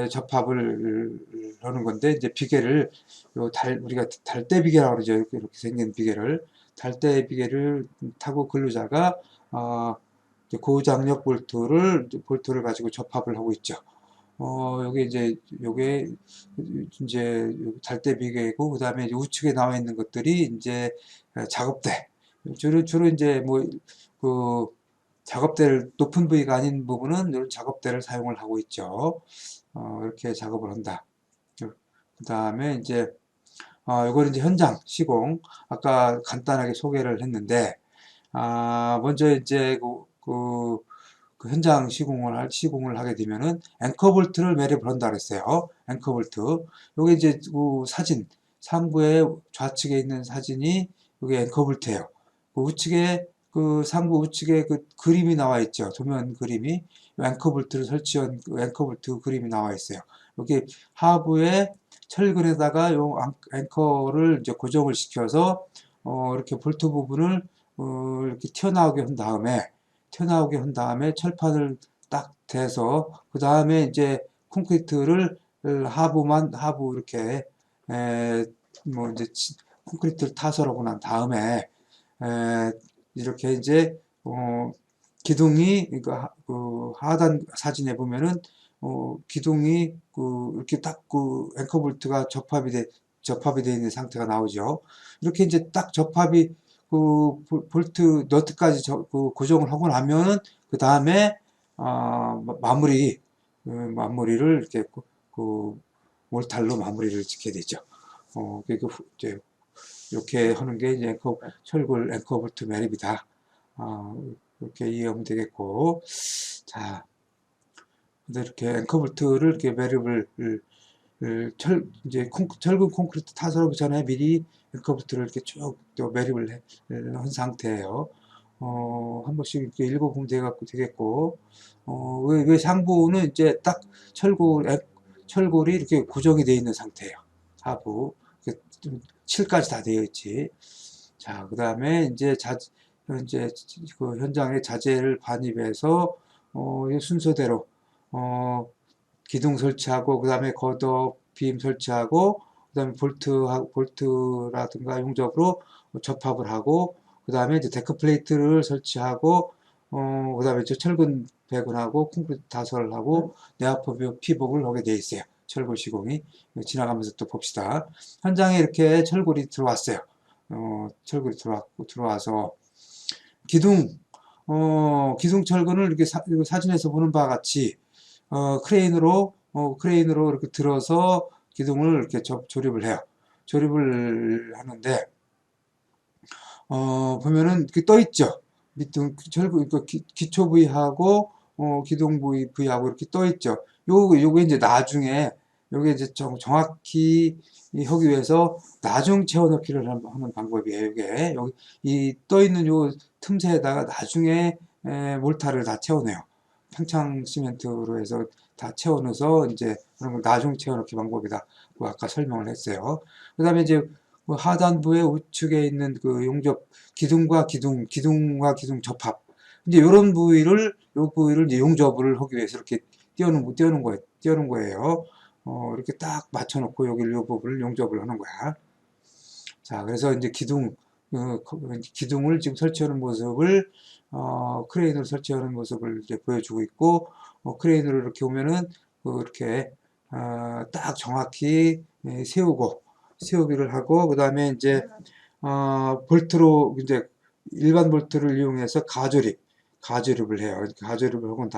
접합을 하는 건데, 이제 비계를 우리가 달대 비계라고 그러죠. 이렇게 생긴 비계를 달대 비계를 타고 근로자가 고장력 볼트를 가지고 접합을 하고 있죠. 여기 이제 요게 이제 달대 비계이고 그다음에 우측에 나와 있는 것들이 이제 작업대. 주로 이제 뭐 그 작업대를 높은 부위가 아닌 부분은 이런 작업대를 사용을 하고 있죠. 이렇게 작업을 한다. 그다음에 이제 요거는 이제 현장 시공. 아까 간단하게 소개를 했는데 먼저 이제 그 현장 시공을 하게 되면은 앵커 볼트를 매립을 한다 그랬어요. 앵커 볼트. 요게 이제 그 사진, 상부의 좌측에 있는 사진이 요게 앵커 볼트예요. 상부 우측에 그 그림이 나와 있죠. 도면 그림이 앵커 볼트를 설치한 그 앵커 볼트 그림이 나와 있어요. 여기 하부에 철근에다가 요 앵커를 이제 고정을 시켜서 이렇게 볼트 부분을 이렇게 튀어나오게 한 다음에 철판을 딱 대서 그 다음에 이제 콘크리트를 하부 이렇게 뭐 이제 콘크리트를 타설하고 난 다음에 이렇게 이제 기둥이 그 하단 사진에 보면은 기둥이 이렇게 딱 앵커 볼트가 접합이 되어 있는 상태가 나오죠. 이렇게 이제 딱 접합이 볼트 너트까지 고정을 하고 나면은 그 다음에 마무리를 이렇게 그 몰탈로 마무리를 짓게 되죠. 이제 이렇게 하는 게 이제 철골 앵커볼트 매립이다. 이렇게 이해하면 되겠고, 자, 이렇게 앵커볼트를 이렇게 매립을 이제 철근 콘크리트 타설하기 전에 미리 앵커볼트를 이렇게 쭉 매립을 한 상태예요. 한 번씩 이렇게 읽어보면 되겠고, 왜 상부는 이제 딱 철골이 이렇게 고정이 되어 있는 상태예요. 하부. 칠까지 다 되어 있지. 자, 그 다음에 이제 현재 그 현장에 자재를 반입해서, 이 순서대로, 기둥 설치하고, 그 다음에 걷어, 빔 설치하고, 그 다음에 볼트라든가 용접으로 접합을 하고, 그 다음에 이제 데크 플레이트를 설치하고, 그 다음에 철근 배근하고, 콘크리트 타설을 하고, 내화포 피복을 하게 되어 있어요. 철골 시공이. 지나가면서 또 봅시다. 현장에 이렇게 철골이 들어왔어요. 철골이 들어와서, 기둥, 기둥 철근을 이렇게 사진에서 보는 바와 같이, 크레인으로 이렇게 들어서 기둥을 이렇게 조립을 해요. 조립을 하는데, 보면은 이렇게 떠 있죠. 밑둥, 철근, 기초 부위하고, 기둥 부위하고 이렇게 떠 있죠. 요게 이제 나중에, 요게 이제 정확히 하기 위해서 나중 채워 넣기를 하는 방법이에요. 여기, 이 떠 있는 요 틈새에다가 나중에 몰타를 다 채워내요. 평창 시멘트로 해서 다 채워 넣어서 이제 그런 걸 나중 채워 넣기 방법이다. 아까 설명을 했어요. 그 다음에 이제 하단부의 우측에 있는 그 용접, 기둥과 기둥 접합. 이제 요런 요 부위를 이제 용접을 하기 위해서 이렇게 띄우는 거예요. 이렇게 딱 맞춰놓고 요 부분을 용접을 하는 거야. 자, 그래서 이제 기둥을 지금 설치하는 모습을, 크레인으로 설치하는 모습을 이제 보여주고 있고, 크레인으로 이렇게 오면은, 이렇게, 딱 정확히 세우기를 하고, 그 다음에 이제, 볼트로, 이제, 일반 볼트를 이용해서 가조립을 해요. 가조립을 하고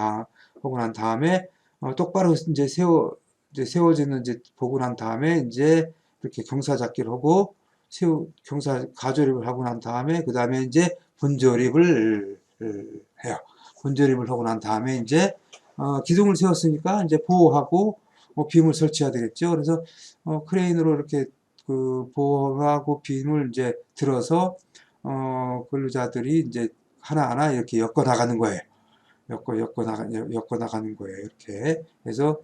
난 다음에, 똑바로 이제 세워지는 이제 보고 난 다음에, 이제, 이렇게 경사 잡기를 하고, 가조립을 하고 난 다음에, 그 다음에 이제 분조립을 해요. 분조립을 하고 난 다음에 이제, 기둥을 세웠으니까 이제 보호하고, 빔을 설치해야 되겠죠. 그래서, 크레인으로 이렇게 보호하고 빔을 이제 들어서, 근로자들이 이제 하나하나 이렇게 엮어 나가는 거예요. 엮어 나가는 거예요. 이렇게. 그래서,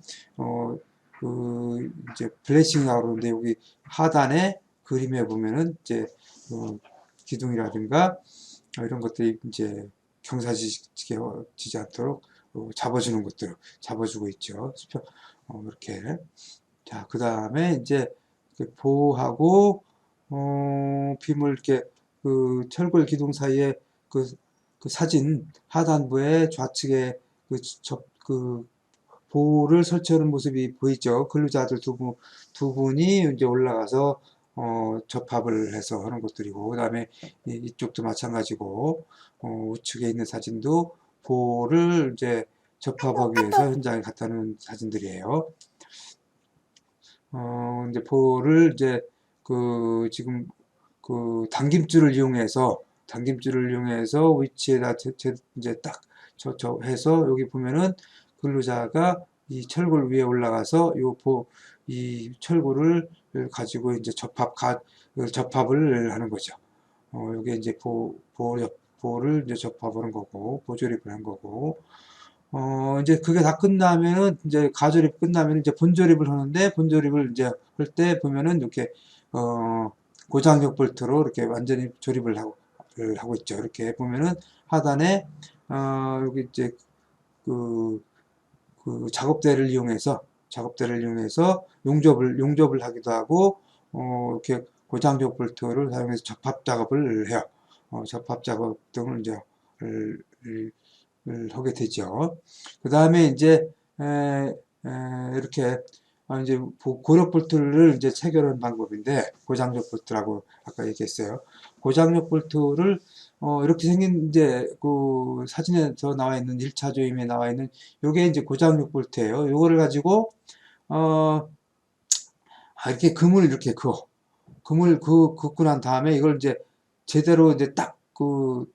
이제 블레싱이라고 그러는데 여기 하단에 그림에 보면은 이제, 기둥이라든가, 이런 것들이 이제 경사지지 않도록 잡아주고 있죠. 이렇게. 자, 그 다음에 이제 보호하고, 빔을 이렇게 철골 기둥 사이에 그 사진 하단부에 좌측에 보호를 설치하는 모습이 보이죠. 근로자들 두 분이 이제 올라가서 접합을 해서 하는 것들이고, 그 다음에 이쪽도 마찬가지고, 우측에 있는 사진도 보호를 이제 접합하기 위해서 현장에 갖다 놓은 사진들이에요. 이제 보호를 이제 지금 당김줄을 이용해서 위치에다 이제 딱 해서 여기 보면은 근로자가 이 철골 위에 올라가서 이 철골을 가지고 이제 접합을 하는 거죠. 요게 이제 보호를 이제 접합하는 거고, 보조립을 한 거고, 이제 그게 다 끝나면은, 이제 가조립 끝나면 이제 본조립을 하는데, 본조립을 이제 할 때 보면은 이렇게, 고장력 볼트로 이렇게 완전히 조립을 하고 있죠. 이렇게 보면은 하단에, 여기 이제 작업대를 이용해서 용접을 하기도 하고, 이렇게 고장력 볼트를 사용해서 접합 작업을 해요. 접합 작업 등을 이제 하게 되죠. 그 다음에 이제 이렇게 이제 고력 볼트를 이제 체결하는 방법인데, 고장력 볼트라고 아까 얘기했어요. 고장력 볼트를 이렇게 생긴 이제 그 사진에 저 나와 있는 1차 조임에 나와 있는 요게 이제 고장육 볼트예요. 요거를 가지고 이렇게 금을 이렇게 그어. 금을 긋고 난 다음에 이걸 이제 제대로 이제 딱 그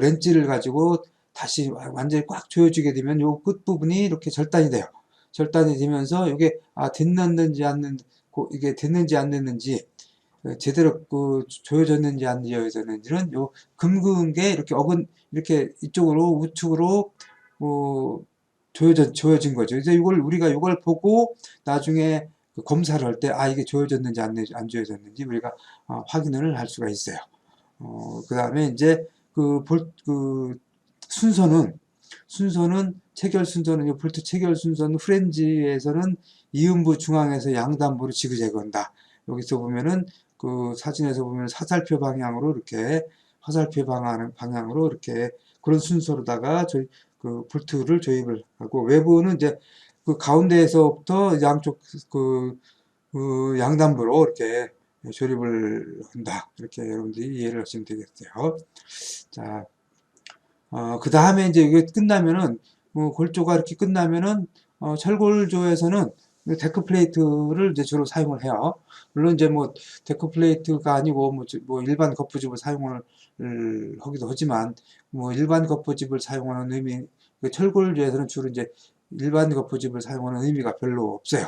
렌치를 가지고 다시 완전히 꽉 조여주게 되면 요 끝부분이 이렇게 절단이 돼요. 절단이 되면서 이게 됐는지 안 이게 됐는지 안 됐는지 제대로 조여졌는지 안 조여졌는지는 요 금그은 게 이렇게 이렇게 이쪽으로 우측으로 조여진 거죠. 이제 이걸 보고 나중에 검사를 할 때 이게 조여졌는지 안 조여졌는지 우리가 확인을 할 수가 있어요. 그 다음에 이제 그 순서는 체결 순서는 이 볼트 체결 순서는 프렌즈에서는 이음부 중앙에서 양단부로 지그재그한다. 여기서 보면은 그 사진에서 보면 화살표 방향으로 이렇게 방향으로 이렇게 그런 순서로다가 그 볼트를 조입을 하고 외부는 이제 그 가운데에서부터 양쪽 그 양단부로 이렇게 조립을 한다. 이렇게 여러분들이 이해를 하시면 되겠어요. 자, 그 다음에 이제 이게 끝나면은, 골조가 이렇게 끝나면은, 철골조에서는 데크 플레이트를 이제 주로 사용을 해요. 물론 이제 뭐, 데크 플레이트가 아니고, 뭐 일반 거푸집을 사용을 하기도 하지만, 뭐, 일반 거푸집을 사용하는 철골조에서는 주로 이제 일반 거푸집을 사용하는 의미가 별로 없어요.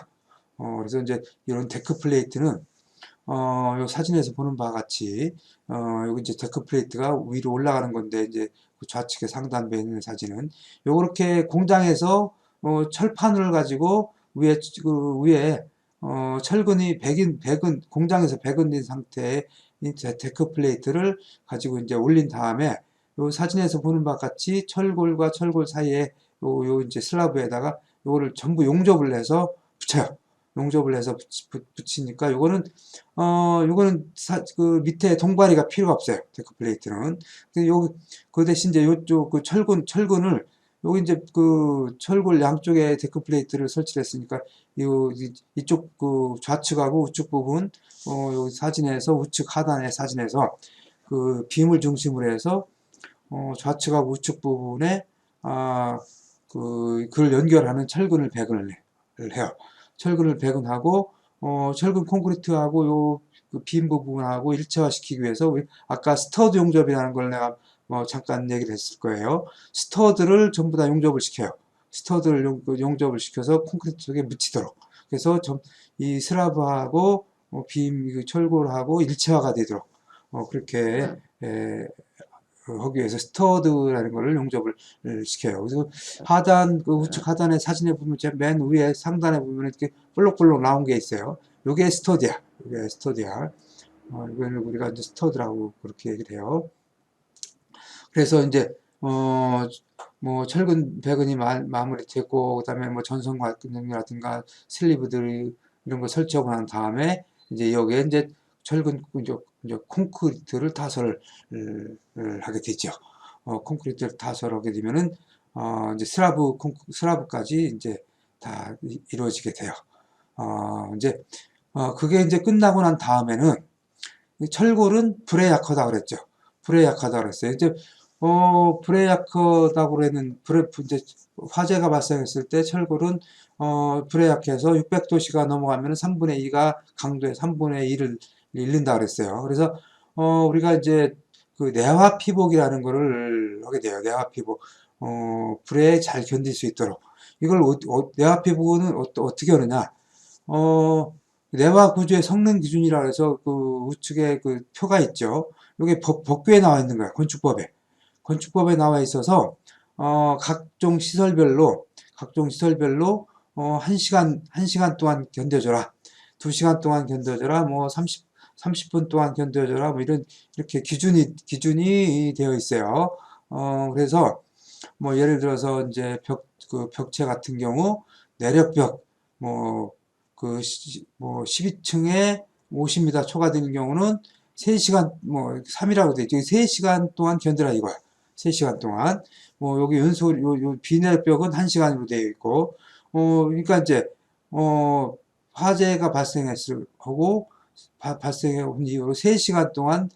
그래서 이제 이런 데크 플레이트는 요 사진에서 보는 바와 같이, 여기 이제 데크 플레이트가 위로 올라가는 건데, 이제 그 좌측에 상단부에 있는 사진은, 요렇게 공장에서, 철판을 가지고 위에, 철근이 공장에서 백은된 상태의 이제 데크 플레이트를 가지고 이제 올린 다음에, 요 사진에서 보는 바와 같이 철골과 철골 사이에 요 이제 슬라브에다가 요거를 전부 용접을 해서 붙여요. 용접을 해서 붙이니까 요거는 그 밑에 통발이가 필요가 없어요. 데크 플레이트는. 그 대신 이제 요쪽 그 철근을 여기 이제 그 철골 양쪽에 데크 플레이트를 설치를 했으니까 이쪽 그 좌측하고 우측 부분 요 사진에서 우측 하단의 사진에서 그 빔을 중심으로 해서 좌측하고 우측 부분에 그걸 연결하는 철근을 배근을 해요. 철근을 배근하고 철근 콘크리트하고 빔 부분하고 일체화시키기 위해서 아까 스터드 용접이라는 걸 내가 잠깐 얘기를 했을 거예요. 스터드를 전부 다 용접을 시켜요. 스터드를 용접을 시켜서 콘크리트 속에 묻히도록. 그래서 이 슬라브하고 빔 철골하고 일체화가 되도록 그렇게 하기 위해서 스터드라는 것을 용접을 시켜요. 그래서 우측 하단의 사진에 보면 맨 위에 상단에 보면 이렇게 볼록볼록 나온 게 있어요. 요게 스터드야. 요게 스터드야. 이거는 우리가 이제 스터드라고 그렇게 얘기를 해요. 그래서 이제, 뭐, 철근, 배근이 마무리되고, 그 다음에 뭐 전선 과정이라든가 슬리브들 이런 거 설치하고 난 다음에, 이제 여기에 이제 이제 콘크리트를 타설을 하게 되죠. 콘크리트를 타설하게 되면은, 이제 슬라브까지 이제 다 이루어지게 돼요. 이제, 그게 이제 끝나고 난 다음에는, 철골은 불에 약하다 그랬죠. 불에 약하다 그랬어요. 이제 불에 약하다고 그랬는 이제 화재가 발생했을 때 철골은 불에 약해서 600도씨가 넘어가면 3분의 2가 강도의 3분의 1을 잃는다 그랬어요. 그래서 우리가 이제 그 내화 피복이라는 거를 하게 돼요. 내화 피복. 불에 잘 견딜 수 있도록. 이걸 내화 피복은 어떻게 하느냐? 내화 구조의 성능 기준이라 해서 그 우측에 그 표가 있죠. 이게 법규에 나와 있는 거야. 건축법에 나와 있어서 각종 시설별로 1시간 동안 견뎌줘라. 2시간 동안 견뎌줘라. 뭐 30분 동안 견뎌줘라. 뭐 이렇게 기준이 되어 있어요. 그래서 뭐 예를 들어서 이제 그 벽체 같은 경우 내력벽 뭐 12층에 50m 초과되는 경우는 3시간, 3이라고 돼 있죠. 3시간 동안 견뎌라 이거야. 3시간 동안. 여기 요 비내벽은 1시간으로 되어 있고, 그러니까 이제, 화재가 발생했을, 하고, 발생해 온 이후로 3시간 동안,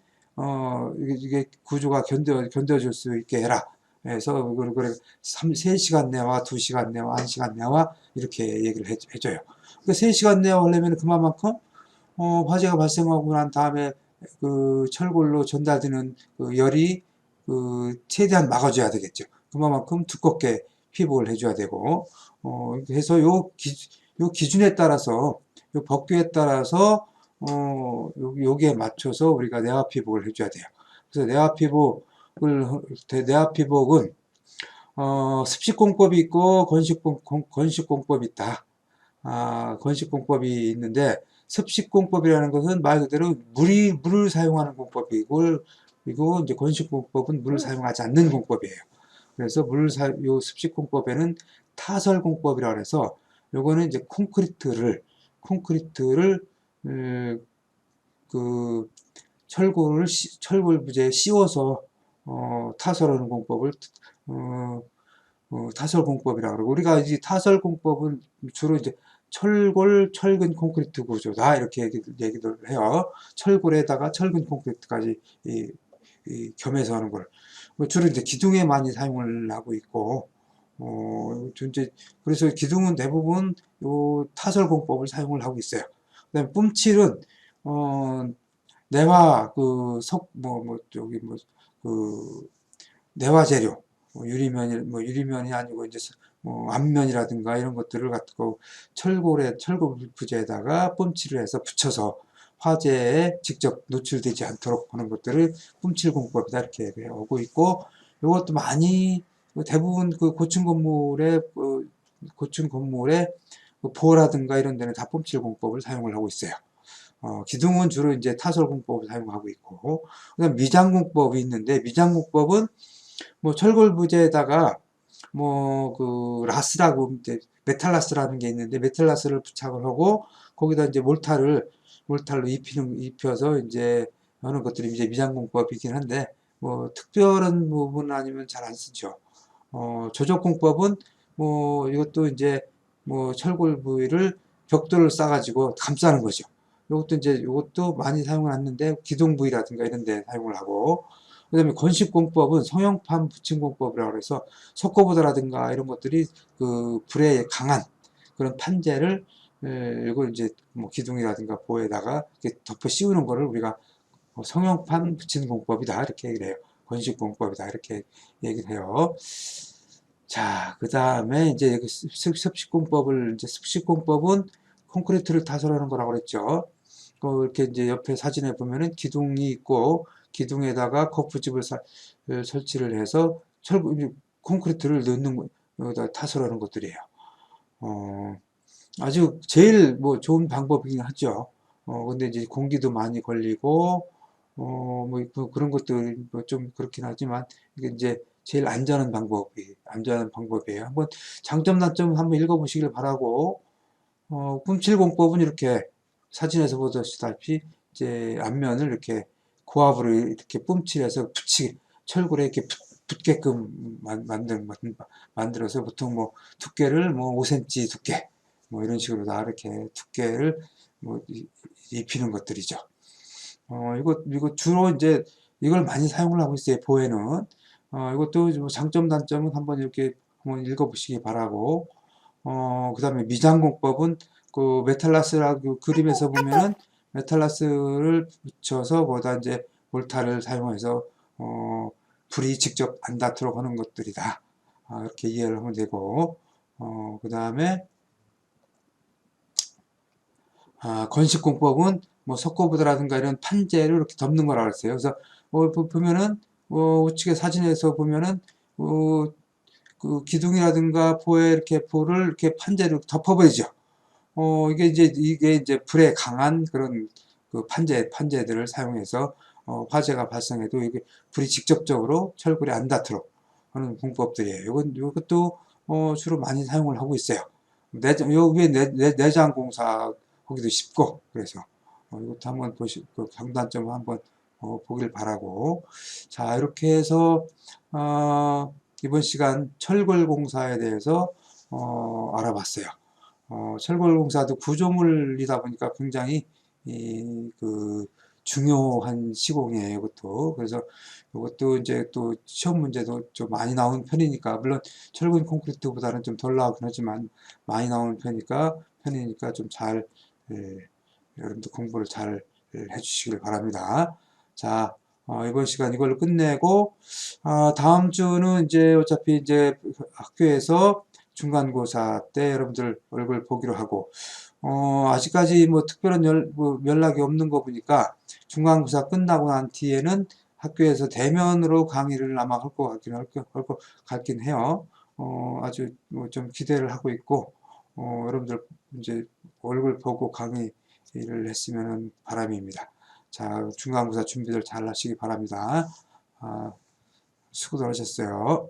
이게 구조가 견뎌줄 수 있게 해라. 그래서 그래 3시간 내와 2시간 내와 1시간 내와 이렇게 얘기를 해줘요. 그 3시간 내와 하려면 그만큼 화재가 발생하고 난 다음에 그 철골로 전달되는 그 열이 최대한 막아줘야 되겠죠. 그만큼 두껍게 피복을 해줘야 되고, 그래서 요 기준에 따라서, 요 법규에 따라서, 여기에 맞춰서 우리가 내화 피복을 해줘야 돼요. 그래서 내화 피복은, 습식공법이 있고, 건식공법이 있다. 건식공법이 있는데, 습식공법이라는 것은 말 그대로 물을 사용하는 공법이고, 그리고 이제 건식공법은 물을 사용하지 않는 공법이에요. 그래서 요 습식공법에는 타설공법이라고 해서, 요거는 이제 콘크리트를, 그, 철골 부재에 씌워서, 타설하는 공법을, 어, 타설공법이라고 그러고, 우리가 이제 타설공법은 주로 이제 철근 콘크리트 구조다 이렇게 얘기를 해요. 철골에다가 철근 콘크리트까지 겸해서 하는 걸 주로 이제 기둥에 많이 사용을 하고 있고, 이제 그래서 기둥은 대부분 요 타설공법을 사용을 하고 있어요. 그다음에 뿜칠은 내화 저기 내화 재료 유리면이 아니고 이제 앞면이라든가 이런 것들을 갖고 철골 부재에다가 뿜칠을 해서 붙여서 화재에 직접 노출되지 않도록 하는 것들을 뿜칠 공법이다 이렇게 배우고 있고, 이것도 많이 대부분 그 고층 건물의 보라든가 이런 데는 다 뿜칠 공법을 사용을 하고 있어요. 기둥은 주로 이제 타설 공법을 사용하고 있고, 그다음 미장 공법이 있는데, 미장 공법은 철골 부재에다가 라스라고 이제 메탈라스라는 게 있는데, 메탈라스를 부착을 하고 거기다 이제 몰타로 입혀서 이제 하는 것들이 이제 미장공법이긴 한데, 특별한 부분 아니면 잘 안 쓰죠. 조적공법은 이것도 이제 철골 부위를 벽돌을 싸가지고 감싸는 거죠. 이것도 많이 사용을 하는데, 기둥 부위라든가 이런 데 사용을 하고, 그 다음에 건식공법은 성형판 붙임공법이라고 해서 석고보드라든가 이런 것들이 그 불에 강한 그런 판재를 이걸 이제 기둥이라든가 보에다가 이렇게 덮어 씌우는 거를 우리가 성형판 붙이는 공법이다 이렇게 얘기를 해요. 건식공법이다 이렇게 얘기를 해요. 자, 그 다음에 이제 습식공법은 콘크리트를 타설하는 거라고 그랬죠. 이렇게 이제 옆에 사진에 보면은 기둥이 있고, 기둥에다가 거푸집을 설치를 해서 콘크리트를 넣는 여기다 타설하는 것들이에요. 아주 제일 좋은 방법이긴 하죠. 근데 이제 공기도 많이 걸리고, 그런 것들 좀 그렇긴 하지만, 이게 이제 제일 안전한 방법이에요. 한번 장점, 단점 한번 읽어보시길 바라고, 꿈칠공법은 이렇게 사진에서 보시다시피 이제 앞면을 이렇게 고압으로 이렇게 뿜칠해서 철골에 이렇게 붙게끔 만들어서 보통 두께를 5cm 두께 이런 식으로 다 이렇게 두께를 입히는 것들이죠. 이거 주로 이제 이걸 많이 사용을 하고 있어요. 보에는. 이것도 장점, 단점은 한번 읽어보시기 바라고, 그 다음에 미장공법은 그 메탈라스라고 그림에서 보면은 메탈라스를 붙여서 거기다 이제 몰타를 사용해서 불이 직접 안 닿도록 하는 것들이다. 이렇게 이해를 하면 되고, 그 다음에 건식공법은 석고보드라든가 이런 판재를 이렇게 덮는 거라고 했어요. 그래서 보면은 우측에 사진에서 보면은 그 기둥이라든가 볼을 이렇게 판재로 덮어버리죠. 이게 이제 불에 강한 그런 그 판재들을 사용해서 화재가 발생해도 이게 불이 직접적으로 철골에 안 닿도록 하는 공법들이에요. 이것도 주로 많이 사용을 하고 있어요. 요 위에 내장 공사 하기도 쉽고, 그래서 이것도 한번 그 장단점 한번 보길 바라고. 자, 이렇게 해서 이번 시간 철골 공사에 대해서 알아봤어요. 철골 공사도 구조물이다 보니까 굉장히 중요한 시공이에요, 이것도. 그래서 이것도 이제 또 시험 문제도 좀 많이 나오는 편이니까, 물론 철근 콘크리트보다는 좀 덜 나오긴 하지만 많이 나오는 편이니까 좀 잘, 예, 여러분들 공부를 잘 해주시길 바랍니다. 자, 이번 시간 이걸로 끝내고, 다음 주는 이제 어차피 이제 학교에서 중간고사 때 여러분들 얼굴 보기로 하고, 아직까지 뭐 특별한 뭐 연락이 없는 거 보니까 중간고사 끝나고 난 뒤에는 학교에서 대면으로 강의를 아마 할 것 같긴 해요. 아주 뭐 좀 기대를 하고 있고, 여러분들 이제 얼굴 보고 강의를 했으면 바람입니다. 자, 중간고사 준비들 잘 하시기 바랍니다. 수고들 하셨어요.